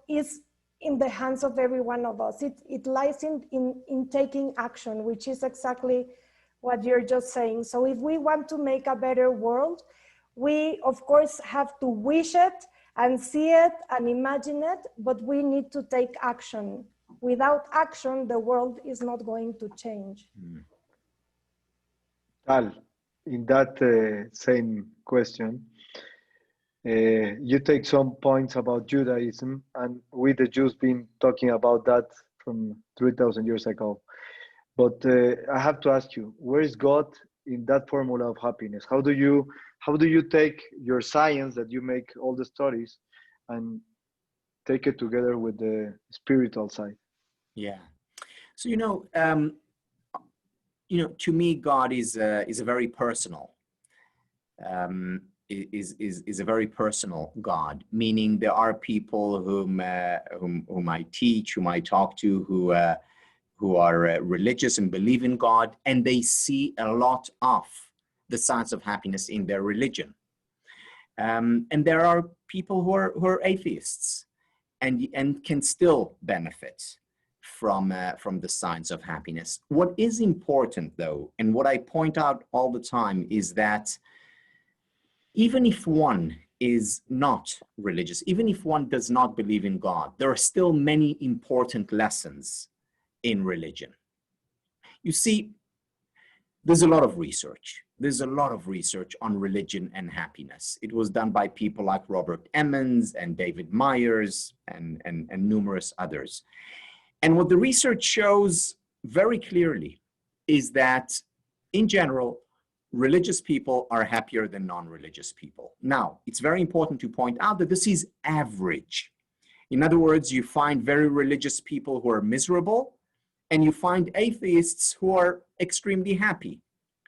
is in the hands of every one of us. It lies in taking action, which is exactly what you're just saying. So if we want to make a better world, we of course have to wish it and see it and imagine it, but we need to take action. Without action, the world is not going to change. Tal, in that same question, you take some points about Judaism, and we the Jews been talking about that from 3,000 years ago. But I have to ask you, where is God in that formula of happiness? How do you take your science that you make all the studies and take it together with the spiritual side? Yeah. So, to me, God is a very personal, is a very personal God, meaning there are people whom I teach, whom I talk to, who are religious and believe in God, and they see a lot of the science of happiness in their religion. And there are people who are atheists and can still benefit from the science of happiness. What is important, though, and what I point out all the time, is that even if one is not religious, even if one does not believe in God, there are still many important lessons in religion. You see, there's a lot of research. There's a lot of research on religion and happiness. It was done by people like Robert Emmons and David Myers and numerous others. And what the research shows very clearly is that, in general, religious people are happier than non-religious people. Now, it's very important to point out that this is average. In other words, you find very religious people who are miserable, and you find atheists who are extremely happy.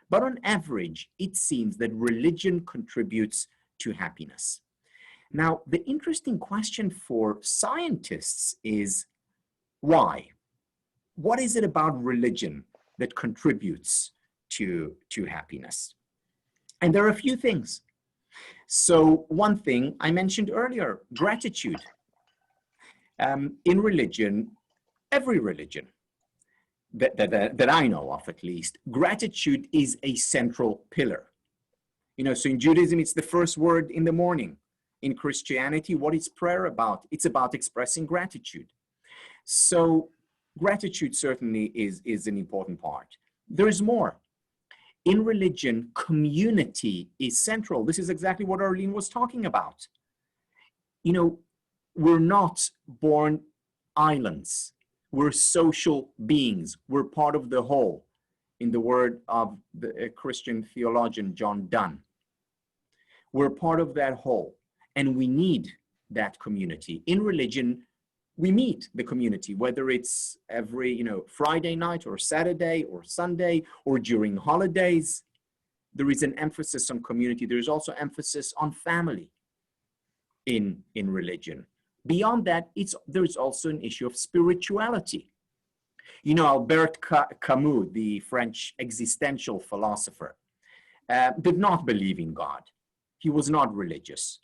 But on average, it seems that religion contributes to happiness. Now, the interesting question for scientists is why? What is it about religion that contributes to happiness? And there are a few things. So one thing I mentioned earlier, gratitude. In religion, every religion that I know of at least, gratitude is a central pillar. You know, so in Judaism, it's the first word in the morning. In Christianity, what is prayer about? It's about expressing gratitude. So gratitude certainly is an important part. There's more. In religion, community is central. This is exactly what Arlen was talking about. You know, we're not born islands. We're social beings. We're part of the whole, in the word of the Christian theologian John Donne. We're part of that whole, and we need that community. In religion, we meet the community, whether it's every Friday night or Saturday or Sunday or during holidays. There is an emphasis on community. There's also emphasis on family in religion. Beyond that, there's also an issue of spirituality. You know, Albert Camus, the French existential philosopher, did not believe in God. He was not religious.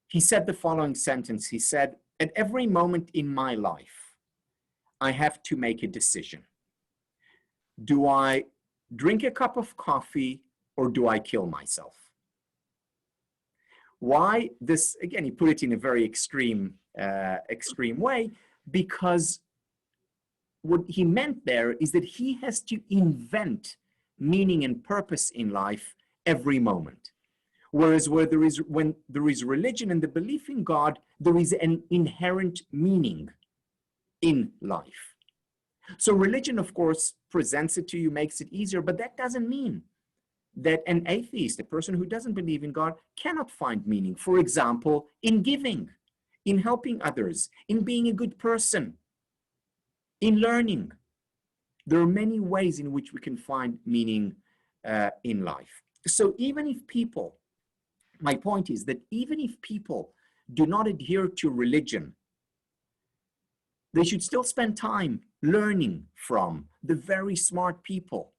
He said the following sentence. He said, "At every moment in my life, I have to make a decision. Do I drink a cup of coffee or do I kill myself?" Why this? Again, he put it in a very extreme way, because what he meant there is that he has to invent meaning and purpose in life every moment. Whereas when there is religion and the belief in God, there is an inherent meaning in life. So religion, of course, presents it to you, makes it easier, but that doesn't mean that an atheist, a person who doesn't believe in God, cannot find meaning. For example, in giving, in helping others, in being a good person, in learning. There are many ways in which we can find meaning in life. So even if people, my point is that even if people do not adhere to religion, they should still spend time learning from the very smart people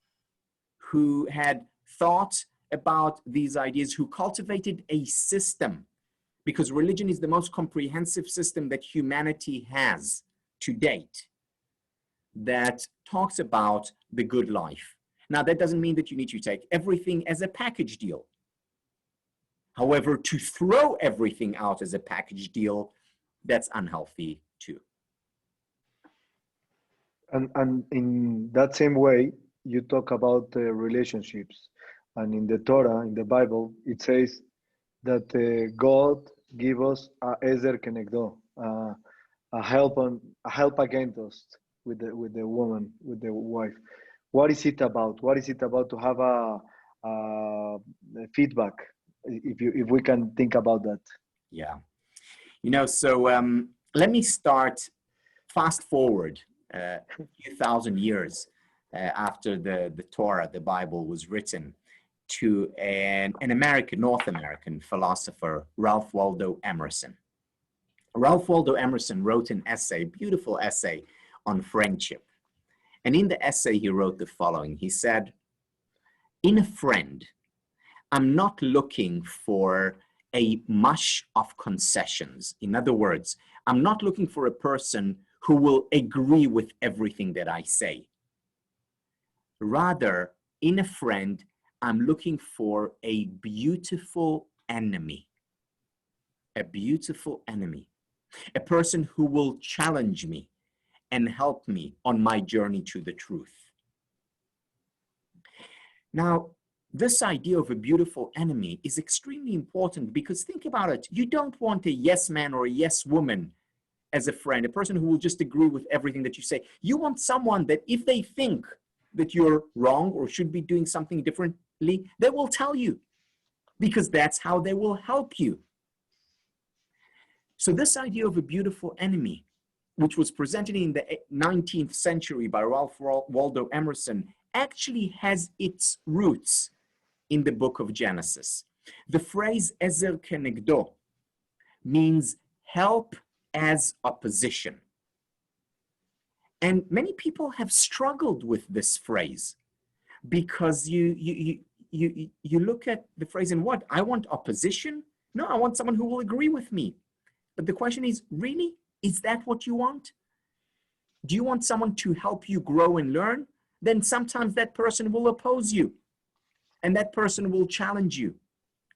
who had thought about these ideas, who cultivated a system, because religion is the most comprehensive system that humanity has to date, that talks about the good life. Now, that doesn't mean that you need to take everything as a package deal. However, to throw everything out as a package deal, that's unhealthy too. And in that same way, you talk about relationships. And in the Torah, in the Bible, it says that God give us a ezer kenegdo, a help against us with the woman, with the wife. What is it about? What is it about to have a feedback? If we can think about that. Yeah, so let me start fast forward a few thousand years after the Torah, the Bible, was written, to an North American philosopher, Ralph Waldo Emerson. Ralph Waldo Emerson wrote an essay, beautiful essay, on friendship. And in the essay, he wrote the following. He said, "In a friend, I'm not looking for a mush of concessions. In other words, I'm not looking for a person who will agree with everything that I say. Rather, in a friend, I'm looking for a beautiful enemy. A beautiful enemy. A person who will challenge me and help me on my journey to the truth. Now, this idea of a beautiful enemy is extremely important because think about it. You don't want a yes man or a yes woman as a friend, a person who will just agree with everything that you say. You want someone that if they think that you're wrong or should be doing something differently, they will tell you because that's how they will help you. So this idea of a beautiful enemy, which was presented in the 19th century by Ralph Waldo Emerson, actually has its roots in the book of Genesis. The phrase ezer kenegdo means help as opposition. And many people have struggled with this phrase because you look at the phrase and what? I want opposition? No, I want someone who will agree with me. But the question is, really? Is that what you want? Do you want someone to help you grow and learn? Then sometimes that person will oppose you and that person will challenge you.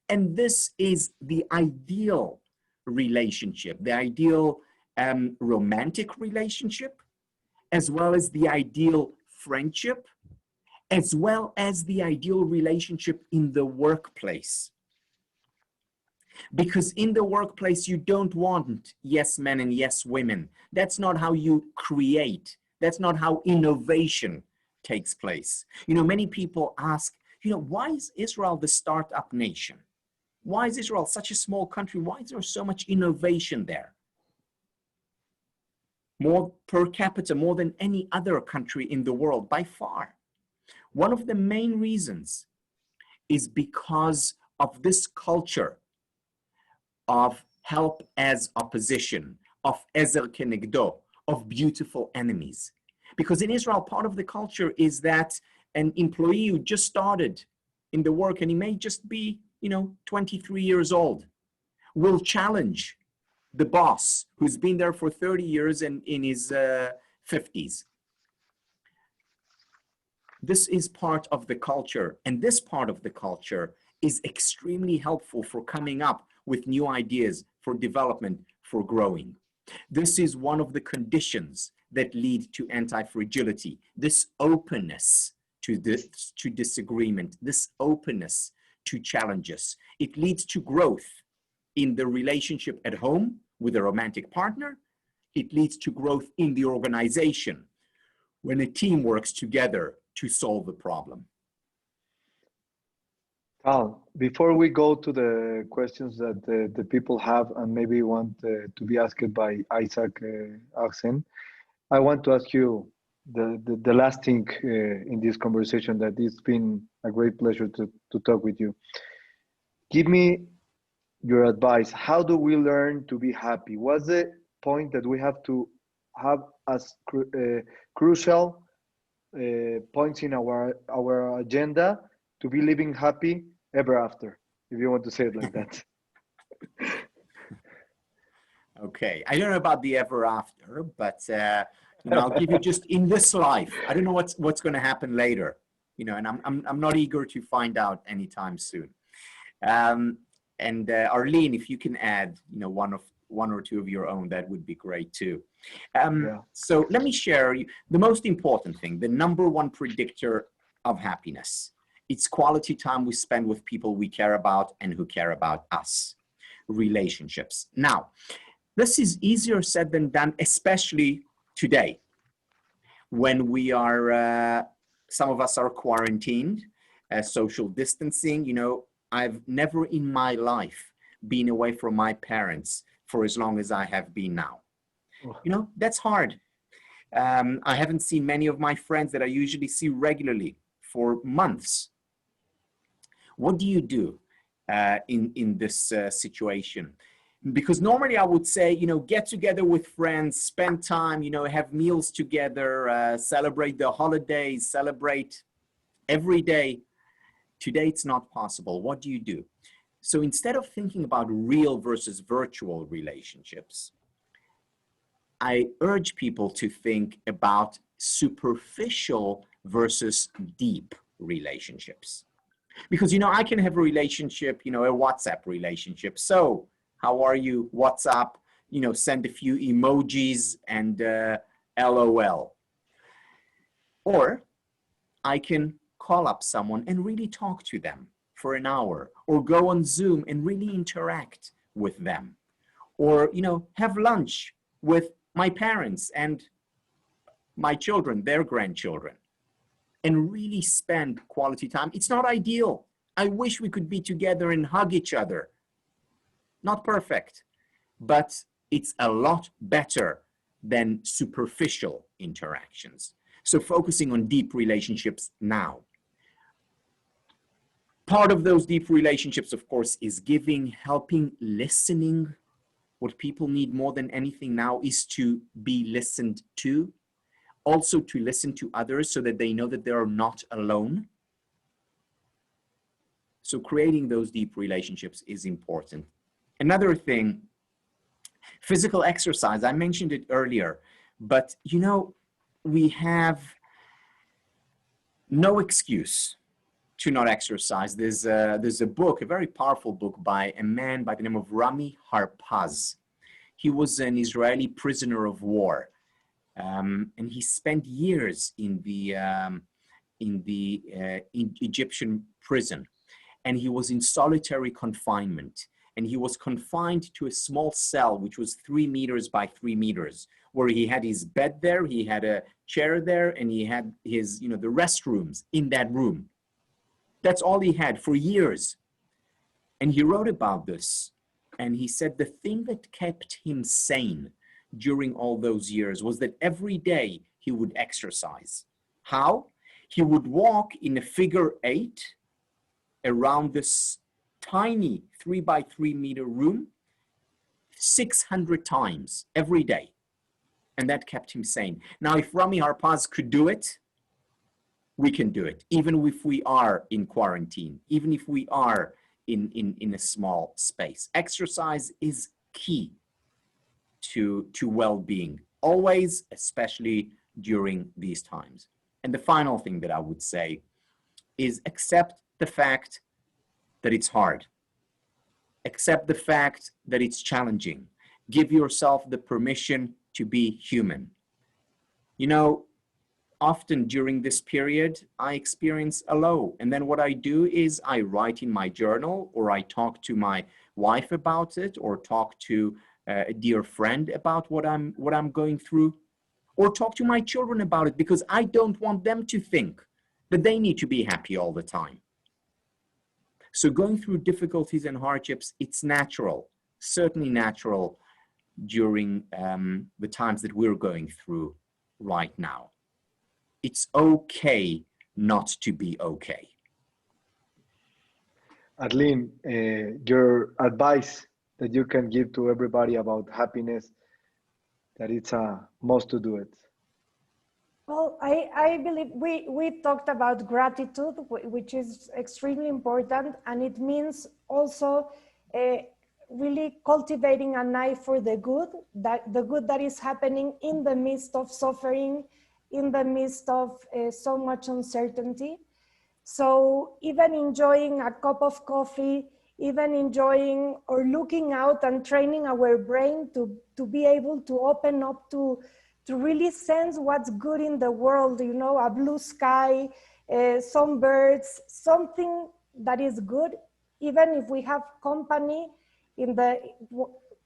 And this is the ideal relationship, the ideal romantic relationship, as well as the ideal friendship, as well as the ideal relationship in the workplace. Because in the workplace, you don't want yes men and yes women. That's not how you create. That's not how innovation takes place. You know, many people ask, you know, why is Israel the startup nation? Why is Israel such a small country? Why is there so much innovation there? More per capita, more than any other country in the world, by far. One of the main reasons is because of this culture of help as opposition, of ezer kenegdo, of beautiful enemies. Because in Israel, part of the culture is that an employee who just started in the work, and he may just be, 23 years old, will challenge the boss who's been there for 30 years and in his 50s. This is part of the culture, and this part of the culture is extremely helpful for coming up with new ideas, for development, for growing. This is one of the conditions that lead to anti-fragility, this openness to disagreement, this openness to challenges. It leads to growth in the relationship at home with a romantic partner. It leads to growth in the organization when a team works together to solve a problem. Before we go to the questions that the people have and maybe want to be asked by Isaac Ajzen, I want to ask you the last thing in this conversation, that it's been a great pleasure to talk with you. Give me your advice. How do we learn to be happy? What's the point that we have to have as crucial points in our agenda to be living happy ever after, if you want to say it like that? Okay, I don't know about the ever after, but I'll give you just in this life. I don't know what's going to happen later, and I'm not eager to find out anytime soon. And Arlen, if you can add, one or two of your own, that would be great too. So let me share the most important thing, the number one predictor of happiness. It's quality time we spend with people we care about and who care about us. Relationships. Now, this is easier said than done, especially today, when we are, some of us are quarantined, social distancing. I've never in my life been away from my parents for as long as I have been now. That's hard. I haven't seen many of my friends that I usually see regularly for months. What do you do in this situation? Because normally I would say, get together with friends, spend time, have meals together, celebrate the holidays, celebrate every day. Today, it's not possible. What do you do? So instead of thinking about real versus virtual relationships, I urge people to think about superficial versus deep relationships. Because, you know, I can have a relationship, you know, a WhatsApp relationship. So how are you? WhatsApp, you know, send a few emojis and LOL. Or I can call up someone and really talk to them for an hour, or go on Zoom and really interact with them, or, you know, have lunch with my parents and my children, their grandchildren, and really spend quality time. It's not ideal. I wish we could be together and hug each other. Not perfect, but it's a lot better than superficial interactions. So focusing on deep relationships now. Part of those deep relationships, of course, is giving, helping, listening. What people need more than anything now is to be listened to. Also to listen to others so that they know that they are not alone. So creating those deep relationships is important. Another thing, physical exercise. I mentioned it earlier, but you know, we have no excuse to not exercise. There's a book, a very powerful book by a man by the name of Rami Harpaz. He was an Israeli prisoner of war. And he spent years in the Egyptian prison, and he was in solitary confinement, and he was confined to a small cell which was 3 meters by 3 meters, where he had his bed there, he had a chair there, and he had his, you know, the restrooms in that room. That's all he had for years. And he wrote about this, and he said the thing that kept him sane during all those years was that every day he would exercise. How? He would walk in a figure 8 around this tiny 3 by 3 meter room 600 times every day. And that kept him sane. Now, if Rami Harpaz could do it, we can do it, even if we are in quarantine, even if we are in a small space. Exercise is key to well-being, always, especially during these times. And the final thing that I would say is accept the fact that it's hard. Accept the fact that it's challenging. Give yourself the permission to be human. You know, often during this period, I experience a low. And then what I do is I write in my journal, or I talk to my wife about it, or talk to a dear friend about what I'm going through, or talk to my children about it, because I don't want them to think that they need to be happy all the time. So going through difficulties and hardships, it's natural, certainly natural during the times that we're going through right now. It's okay not to be okay. Arlen, your advice that you can give to everybody about happiness, that it's a must to do it. Well, I believe we talked about gratitude, which is extremely important, and it means also really cultivating an eye for the good that is happening in the midst of suffering, in the midst of so much uncertainty. So even enjoying a cup of coffee, even enjoying or looking out and training our brain to be able to open up to really sense what's good in the world, you know, a blue sky, some birds, something that is good, even if we have company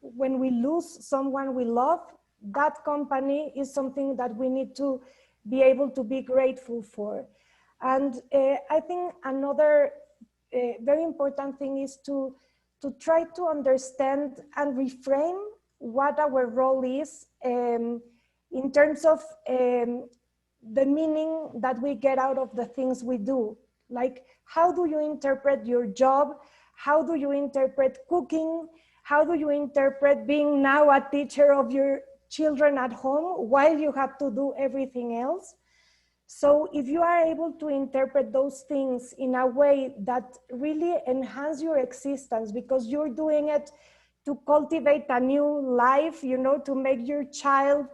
when we lose someone we love, that company is something that we need to be able to be grateful for. And I think another very important thing is to try to understand and reframe what our role is in terms of the meaning that we get out of the things we do. Like, how do you interpret your job? How do you interpret cooking? How do you interpret being now a teacher of your children at home while you have to do everything else? So if you are able to interpret those things in a way that really enhance your existence, because you're doing it to cultivate a new life, you know, to make your child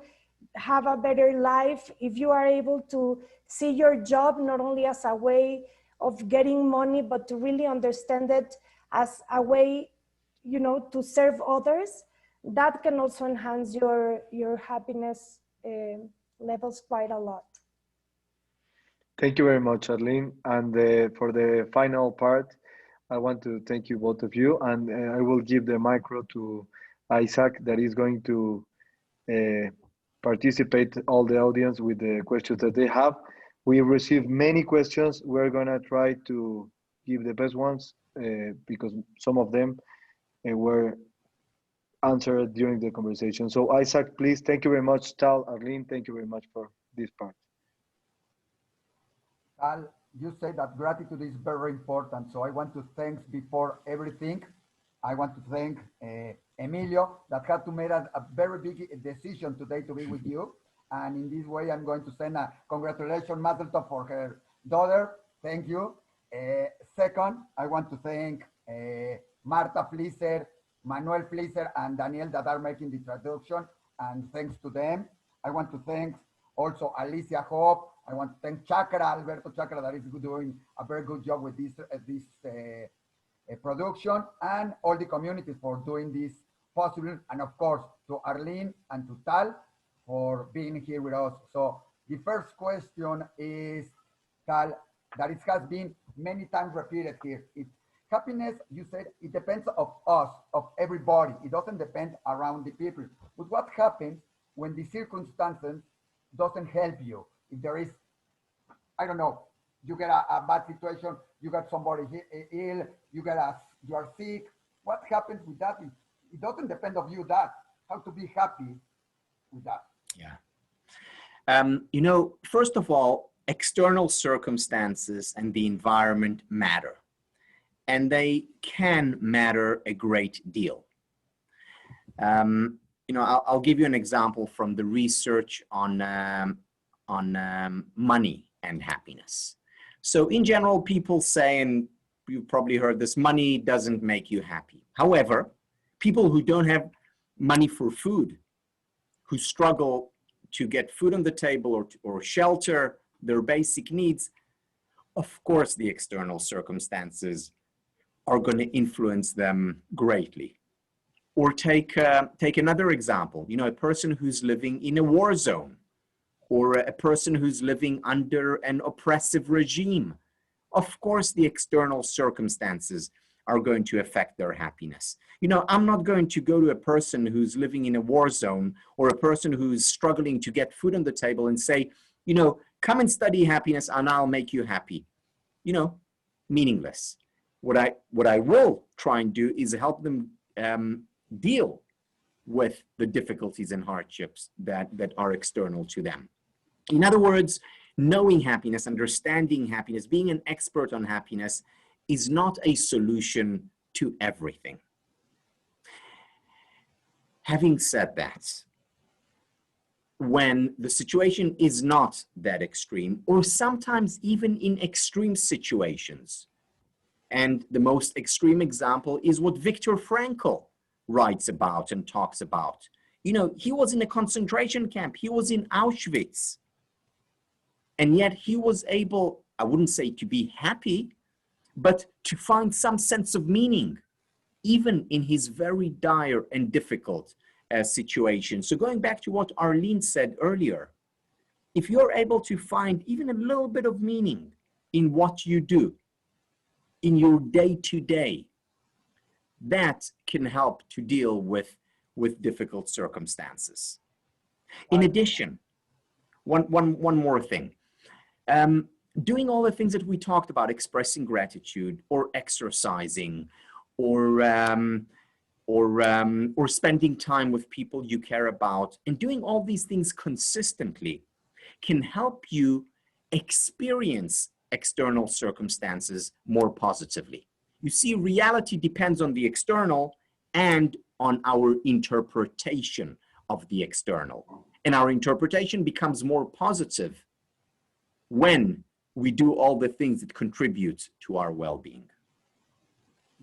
have a better life, if you are able to see your job not only as a way of getting money, but to really understand it as a way, you know, to serve others, that can also enhance your happiness levels quite a lot. Thank you very much, Arlen. And for the final part, I want to thank you, both of you. And I will give the micro to Isaac, that is going to participate all the audience with the questions that they have. We received many questions. We're going to try to give the best ones because some of them were answered during the conversation. So Isaac, please, thank you very much. Tal, Arlen, thank you very much for this part. Tal, you say that gratitude is very important. So I want to thank, before everything, I want to thank Emilio that had to make a very big decision today to be with you. And in this way, I'm going to send a congratulations, mazel tov, for her daughter. Thank you. Second, I want to thank Marta Flisser, Manuel Flisser, and Daniel that are making the traduction. And thanks to them. I want to thank also Alicia Hope. I want to thank Chakra, Alberto Chakra, that is doing a very good job with this production, and all the communities for doing this possible. And of course, to Arlen and to Tal for being here with us. So the first question is, Tal, that it has been many times repeated here. Happiness, you said, it depends of us, of everybody. It doesn't depend around the people. But what happens when the circumstances doesn't help you? If there is, I don't know, you get a bad situation, you got somebody ill, you are sick. What happens with that? It doesn't depend on you, that, how to be happy with that. Yeah. You know, first of all, external circumstances and the environment matter. And they can matter a great deal. You know, I'll give you an example from the research on money and happiness. So in general, people say, and you've probably heard this, money doesn't make you happy. However, people who don't have money for food, who struggle to get food on the table or shelter, their basic needs, of course, the external circumstances are going to influence them greatly. Or take another example, you know, a person who's living in a war zone, or a person who's living under an oppressive regime. Of course, the external circumstances are going to affect their happiness. You know, I'm not going to go to a person who's living in a war zone or a person who's struggling to get food on the table and say, you know, come and study happiness and I'll make you happy. You know, meaningless. What I will try and do is help them deal with the difficulties and hardships that are external to them. In other words, knowing happiness, understanding happiness, being an expert on happiness is not a solution to everything. Having said that, when the situation is not that extreme, or sometimes even in extreme situations, and the most extreme example is what Viktor Frankl writes about and talks about. You know, he was in a concentration camp, he was in Auschwitz, and yet he was able, I wouldn't say to be happy, but to find some sense of meaning, even in his very dire and difficult situation. So going back to what Arlen said earlier, if you're able to find even a little bit of meaning in what you do, in your day-to-day, that can help to deal with difficult circumstances. In addition, one more thing. Doing all the things that we talked about, expressing gratitude or exercising or spending time with people you care about, and doing all these things consistently can help you experience external circumstances more positively. You see, reality depends on the external and on our interpretation of the external. And our interpretation becomes more positive when we do all the things that contribute to our well-being.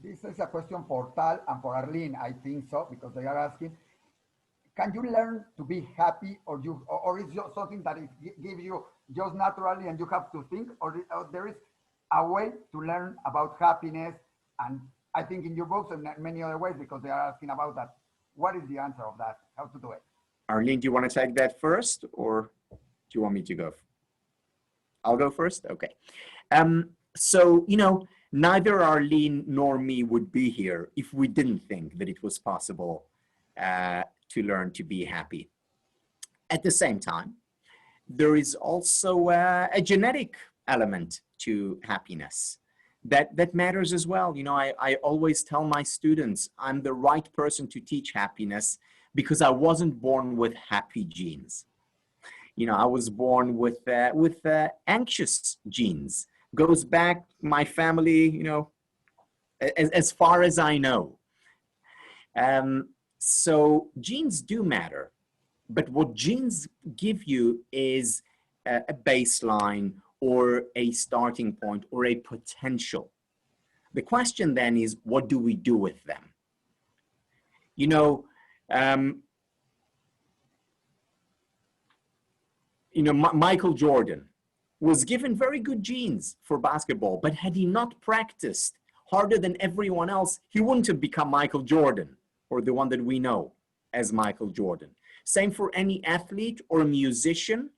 This is a question for Tal and for Arlen, I think so, because they are asking, can you learn to be happy, or is it something that it gives you just naturally and you have to think, or there is a way to learn about happiness. And I think in your books and many other ways, because they are asking about that. What is the answer of that? How to do it? Arlen, do you want to take that first, or do you want me to go? I'll go first? Okay. So, you know, neither Arlen nor me would be here if we didn't think that it was possible to learn to be happy. At the same time, there is also a genetic element to happiness that matters as well. You know, I always tell my students I'm the right person to teach happiness because I wasn't born with happy genes. You know, I was born with anxious genes. Goes back my family, you know, as far as I know. So genes do matter, but what genes give you is a baseline or a starting point or a potential. The question then is, what do we do with them? You know, Michael Jordan was given very good genes for basketball, but had he not practiced harder than everyone else, he wouldn't have become Michael Jordan, or the one that we know as Michael Jordan. Same for any athlete or musician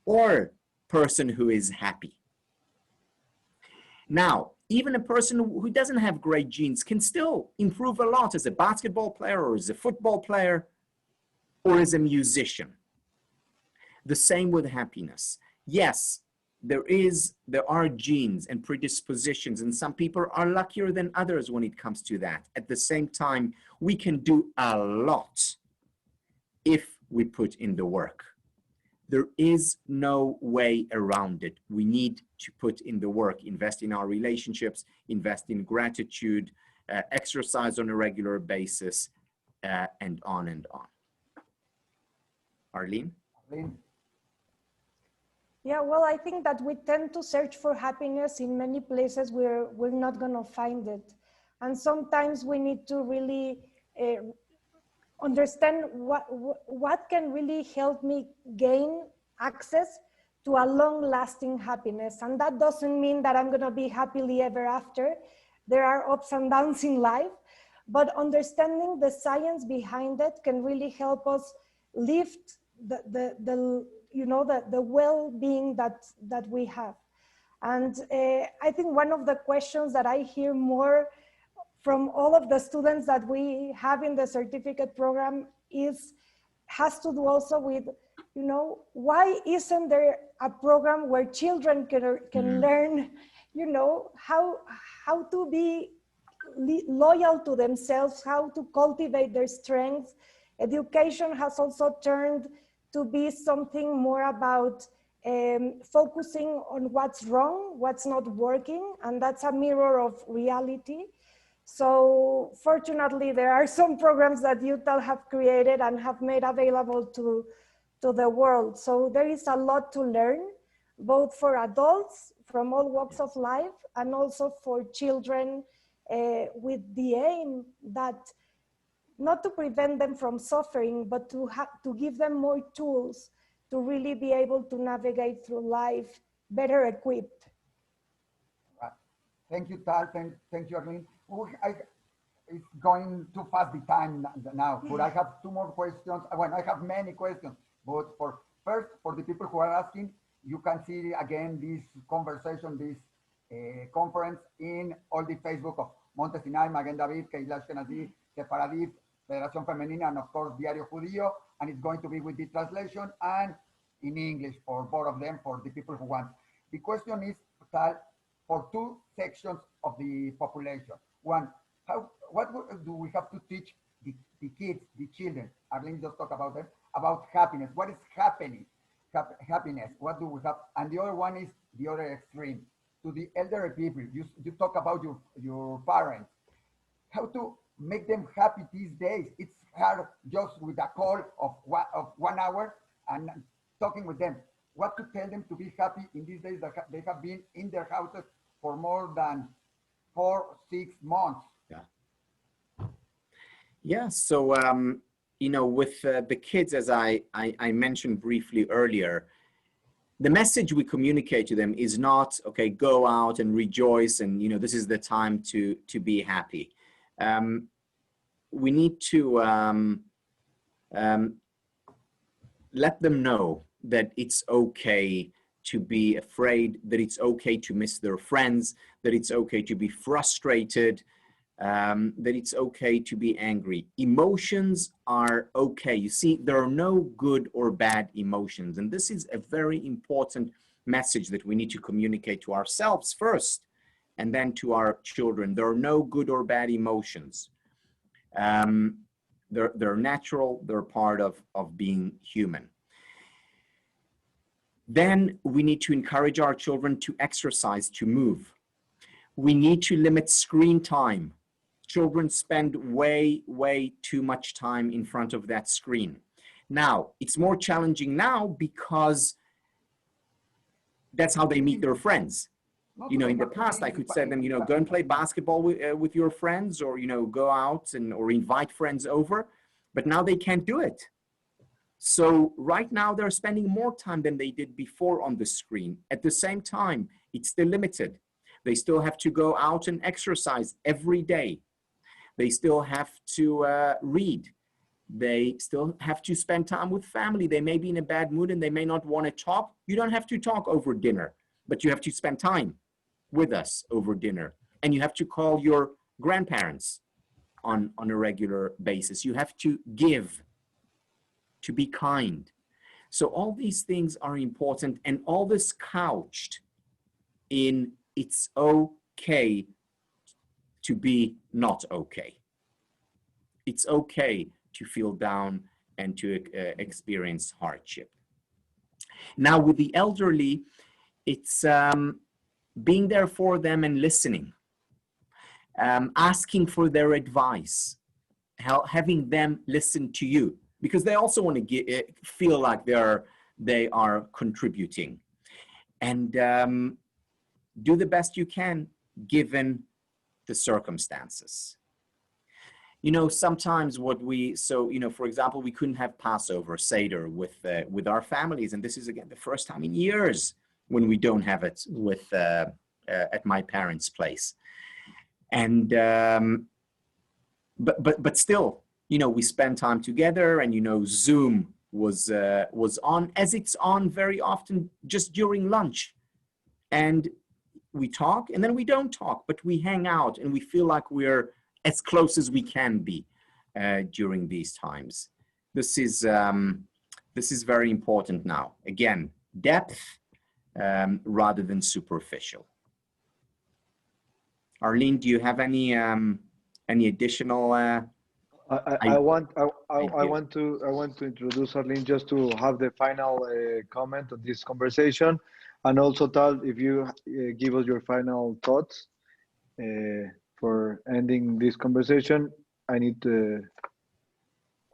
or person who is happy. Now, even a person who doesn't have great genes can still improve a lot as a basketball player or as a football player or as a musician. The same with happiness. Yes, there are genes and predispositions, and some people are luckier than others when it comes to that. At the same time, we can do a lot if we put in the work. There is no way around it. We need to put in the work, invest in our relationships, invest in gratitude, exercise on a regular basis, and on and on. Arlen? Arlen? Yeah, well, I think that we tend to search for happiness in many places where we're not going to find it. And sometimes we need to really understand what can really help me gain access to a long-lasting happiness. And that doesn't mean that I'm going to be happily ever after. There are ups and downs in life, but understanding the science behind it can really help us lift the well-being that we have. And I think one of the questions that I hear more from all of the students that we have in the certificate program has to do also with, you know, why isn't there a program where children can learn, you know, how to be loyal to themselves, how to cultivate their strengths. Education has also turned to be something more about focusing on what's wrong, what's not working, and that's a mirror of reality. So fortunately, there are some programs that UTAL have created and have made available to the world. So there is a lot to learn, both for adults from all walks of life and also for children with the aim that not to prevent them from suffering, but to give them more tools to really be able to navigate through life better equipped. Thank you, Tal. Thank you, Arlen. It's going too fast the time now, but I have two more questions. Well, I have many questions, but for the people who are asking, you can see again this conversation, this conference in all the Facebook of Monte Sinai, Maguen David, Keilah Ashkenazi, Sefaradit, Federación Femenina, and of course, Diario Judío, and it's going to be with the translation and in English for both of them, for the people who want. The question is, Tal, for two sections of the population. One, what do we have to teach the kids, the children? Arlen just talked about them, about happiness. What is happening? Happiness, what do we have? And the other one is the other extreme. To the elderly people, you talk about your parents. How to make them happy these days? It's hard just with a call of 1 hour and talking with them. What to tell them to be happy in these days that they have been in their houses for more than 4-6 months? Yeah. So, you know, with the kids, as I mentioned briefly earlier, the message we communicate to them is not, okay, go out and rejoice and, you know, this is the time to be happy. We need to let them know that it's okay to be afraid, that it's okay to miss their friends, that it's okay to be frustrated, that it's okay to be angry. Emotions are okay. You see, there are no good or bad emotions. And this is a very important message that we need to communicate to ourselves first, and then to our children. There are no good or bad emotions. They're natural, they're part of being human. Then we need to encourage our children to exercise, to move. We need to limit screen time. Children spend way too much time in front of that screen. Now, it's more challenging now because that's how they meet their friends. You know, in the past, I could say them, you know, go and play basketball with your friends, or, you know, go out or invite friends over, but now they can't do it. So right now they're spending more time than they did before on the screen. At the same time, it's still limited. They still have to go out and exercise every day. They still have to read. They still have to spend time with family. They may be in a bad mood and they may not want to talk. You don't have to talk over dinner, but you have to spend time with us over dinner. And you have to call your grandparents on a regular basis. You have to give, to be kind. So all these things are important, and all this couched in it's okay to be not okay. It's okay to feel down and to experience hardship. Now with the elderly, it's being there for them and listening, asking for their advice, having them listen to you, because they also want to feel like they are contributing, and do the best you can given the circumstances. You know, sometimes for example, we couldn't have Passover, Seder with our families, and this is again the first time in years when we don't have it with at my parents' place, and but still, you know, we spend time together, and you know, Zoom was on, as it's on very often just during lunch, and we talk and then we don't talk, but we hang out and we feel like we're as close as we can be during these times. This is very important now. Again, depth rather than superficial. Arlen, do you have any additional? I want to introduce Arlen just to have the final comment on this conversation, and also Tal, if you give us your final thoughts for ending this conversation. I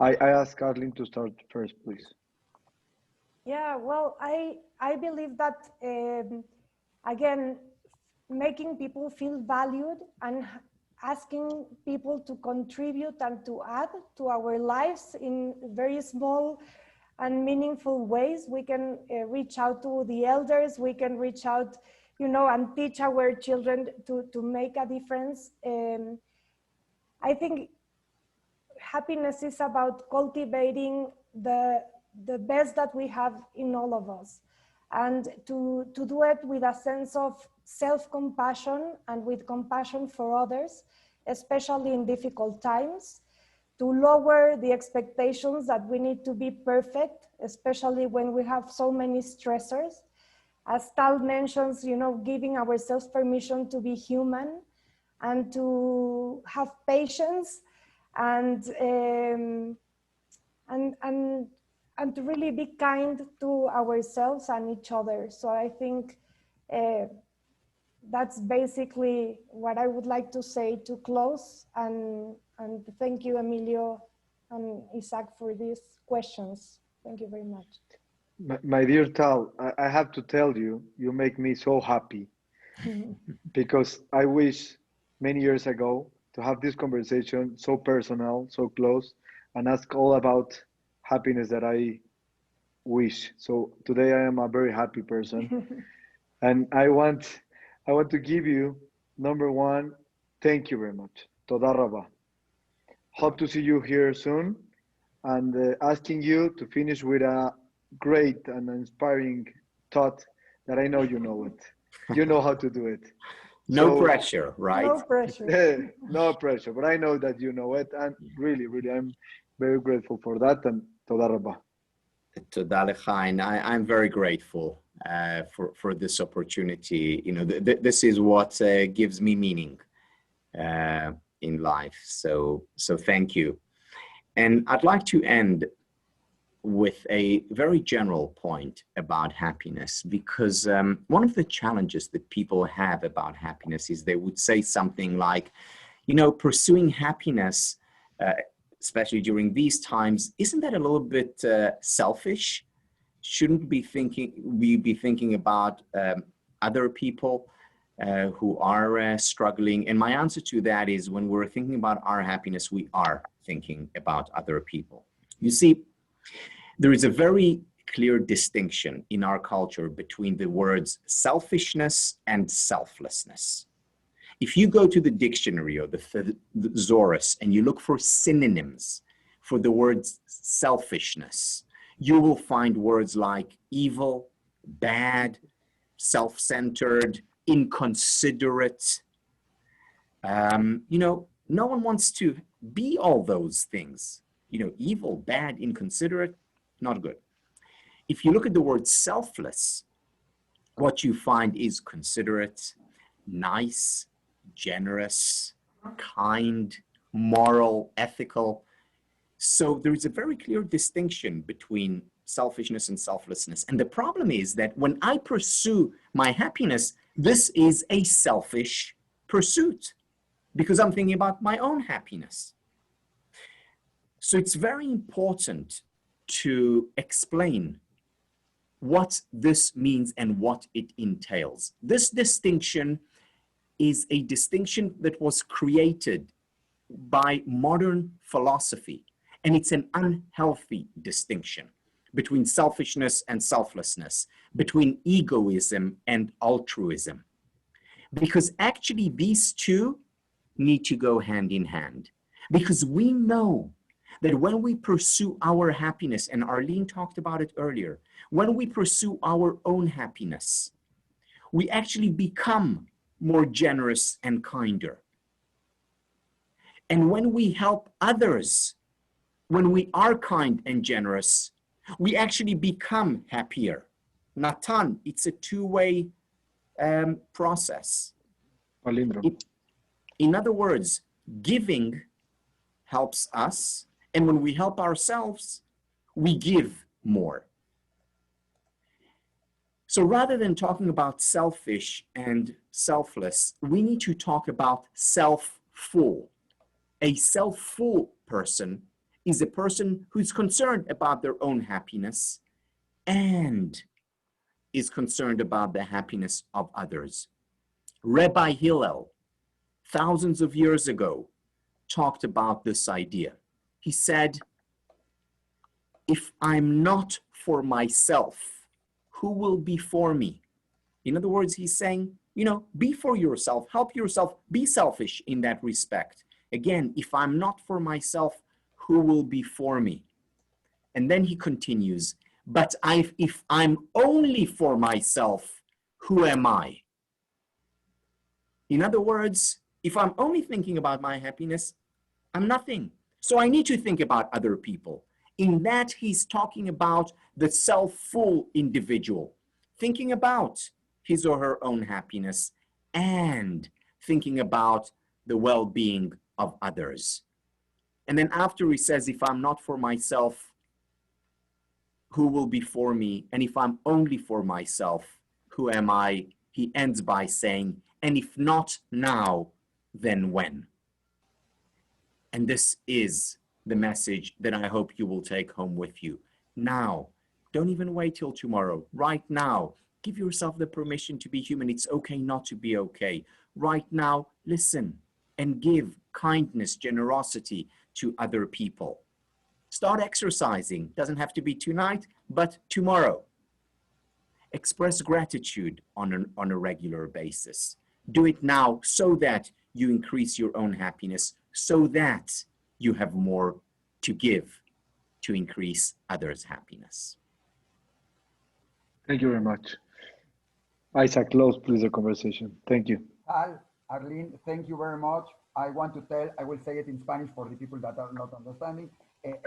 ask Arlen to start first, please. Yeah, well, I believe that again, making people feel valued and asking people to contribute and to add to our lives in very small and meaningful ways. We can reach out to the elders, we can reach out, you know, and teach our children to make a difference. I think happiness is about cultivating the best that we have in all of us, and to do it with a sense of self-compassion and with compassion for others, especially in difficult times, to lower the expectations that we need to be perfect, especially when we have so many stressors. As Tal mentions, you know, giving ourselves permission to be human and to have patience and to really be kind to ourselves and each other. So I think that's basically what I would like to say to close. And thank you, Emilio and Isaac, for these questions. Thank you very much. My dear Tal, I have to tell you, you make me so happy because I wish many years ago to have this conversation so personal, so close, and ask all about happiness that I wish. So today I am a very happy person, and I want to give you number one. Thank you very much. Toda Rabba. Hope to see you here soon, and asking you to finish with a great and inspiring thought that I know you know it. You know how to do it. No So, pressure, right? No pressure. no pressure, but I know that you know it, and really, really, I'm very grateful for that. And Toda Rabba. Toda lecha, and I'm very grateful for this opportunity. You know, this is what gives me meaning in life. So thank you. And I'd like to end with a very general point about happiness, because one of the challenges that people have about happiness is they would say something like, you know, pursuing happiness, especially during these times, isn't that a little bit selfish? Shouldn't we be thinking about other people who are struggling? And my answer to that is, when we're thinking about our happiness, we are thinking about other people. You see, there is a very clear distinction in our culture between the words selfishness and selflessness. If you go to the dictionary or the thesaurus and you look for synonyms for the words selfishness, you will find words like evil, bad, self-centered, inconsiderate. You know, no one wants to be all those things. You know, evil, bad, inconsiderate, not good. If you look at the word selfless, what you find is considerate, nice, generous, kind, moral, ethical. So there is a very clear distinction between selfishness and selflessness. And the problem is that when I pursue my happiness, this is a selfish pursuit because I'm thinking about my own happiness. So it's very important to explain what this means and what it entails. This distinction is a distinction that was created by modern philosophy, and it's an unhealthy distinction between selfishness and selflessness, between egoism and altruism, because actually these two need to go hand in hand, because we know that when we pursue our happiness, and Arlen talked about it earlier, when we pursue our own happiness, we actually become more generous and kinder. And when we help others, when we are kind and generous, we actually become happier. Natan, it's a two-way process. In other words, giving helps us, and when we help ourselves, we give more. So rather than talking about selfish and selfless, we need to talk about self-full. A self-full person is a person who's concerned about their own happiness and is concerned about the happiness of others. Rabbi Hillel, thousands of years ago, talked about this idea. He said, if I'm not for myself, who will be for me? In other words, he's saying, you know, be for yourself, help yourself, be selfish in that respect. Again, if I'm not for myself, who will be for me? And then he continues, but if I'm only for myself, who am I? In other words, if I'm only thinking about my happiness, I'm nothing. So I need to think about other people. In that, he's talking about the self-full individual, thinking about his or her own happiness and thinking about the well-being of others. And then after he says, if I'm not for myself, who will be for me? And if I'm only for myself, who am I? He ends by saying, and if not now, then when? And this is the message that I hope you will take home with you. Now, don't even wait till tomorrow. Right now, give yourself the permission to be human. It's okay not to be okay. Right now, listen and give kindness, generosity to other people. Start exercising. Doesn't have to be tonight. But tomorrow, express gratitude on a regular basis. Do it now so that you increase your own happiness, so that you have more to give to increase others' happiness. Thank you very much. Isaac, close please the conversation. Thank you. Tal, Arlen, thank you very much. I want to tell, I will say it in Spanish for the people that are not understanding.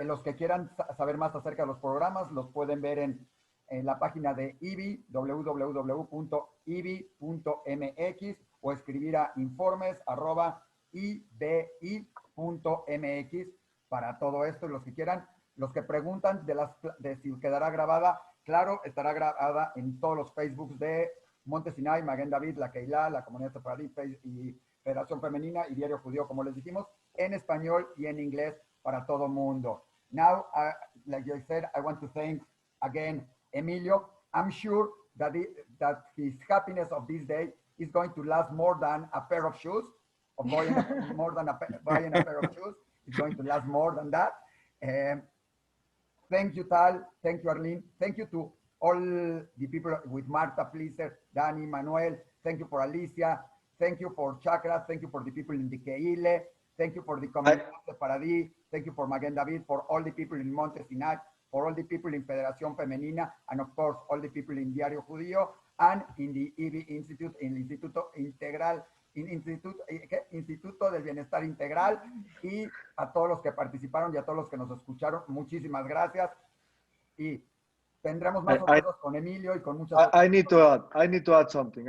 Los que quieran saber más acerca de los programas, los pueden ver en la página de IBI, www.ibi.mx, o escribir a informes@ibi.mx para todo esto. Los que quieran, los que preguntan de si quedará grabada, claro, estará grabada en todos los Facebooks de Monte Sinai, Maguen David, la Keilah, la comunidad sefaradí y Federación Femenina y Diario Judío, como les dijimos, en español y en inglés para todo mundo. Now, like I said, I want to thank again Emilio. I'm sure that his happiness of this day is going to last more than a pair of shoes, or buying a pair of shoes. It's going to last more than that. Thank you, Tal. Thank you, Arlen. Thank you to all the people with Marta, Pleaser, Danny, Manuel. Thank you for Alicia. Thank you for Chakra. Thank you for the people in the Keile. Thank you for the comunidad sefaradí. Thank you for Maguen David, for all the people in Monte Sinai, for all the people in Federación Femenina, and of course, all the people in Diario Judío, and in the IBI Institute, in el Instituto Integral, Instituto del Bienestar Integral, y a todos los que participaron y a todos los que nos escucharon, muchísimas gracias. Y tendremos más sorpresas con Emilio y con muchas I need to add something.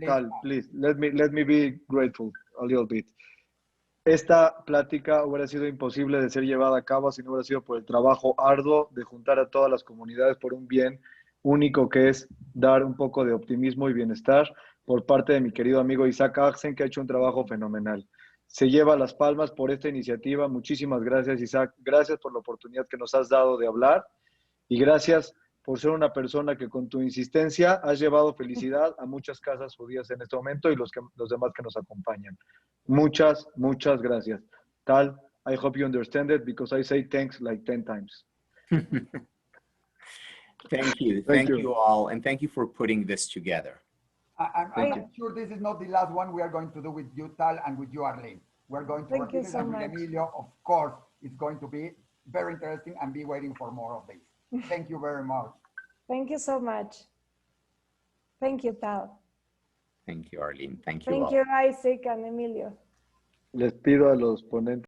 Tal, please, let me be grateful a little bit. Esta plática hubiera sido imposible de ser llevada a cabo si no hubiera sido por el trabajo arduo de juntar a todas las comunidades por un bien único, que es dar un poco de optimismo y bienestar, por parte de mi querido amigo Ilan Ajzen, que ha hecho un trabajo fenomenal. Se lleva las palmas por esta iniciativa. Muchísimas gracias, Isaac. Gracias por la oportunidad que nos has dado de hablar, y gracias por ser una persona que con tu insistencia has llevado felicidad a muchas casas judías en este momento y los demás que nos acompañan. Muchas gracias. Tal, I hope you understand it, because I say thanks like 10 times. Thank you all, and thank you for putting this together. I'm sure this is not the last one we are going to do with you, Tal, and with you, Arlen. We're going to Thank you so much. Emilio, of course. It's going to be very interesting, and be waiting for more of this. Thank you very much. Thank you so much. Thank you, Tal. Thank you, Arlen. Thank you all. Thank you, Isaac and Emilio. Les pido a los ponentes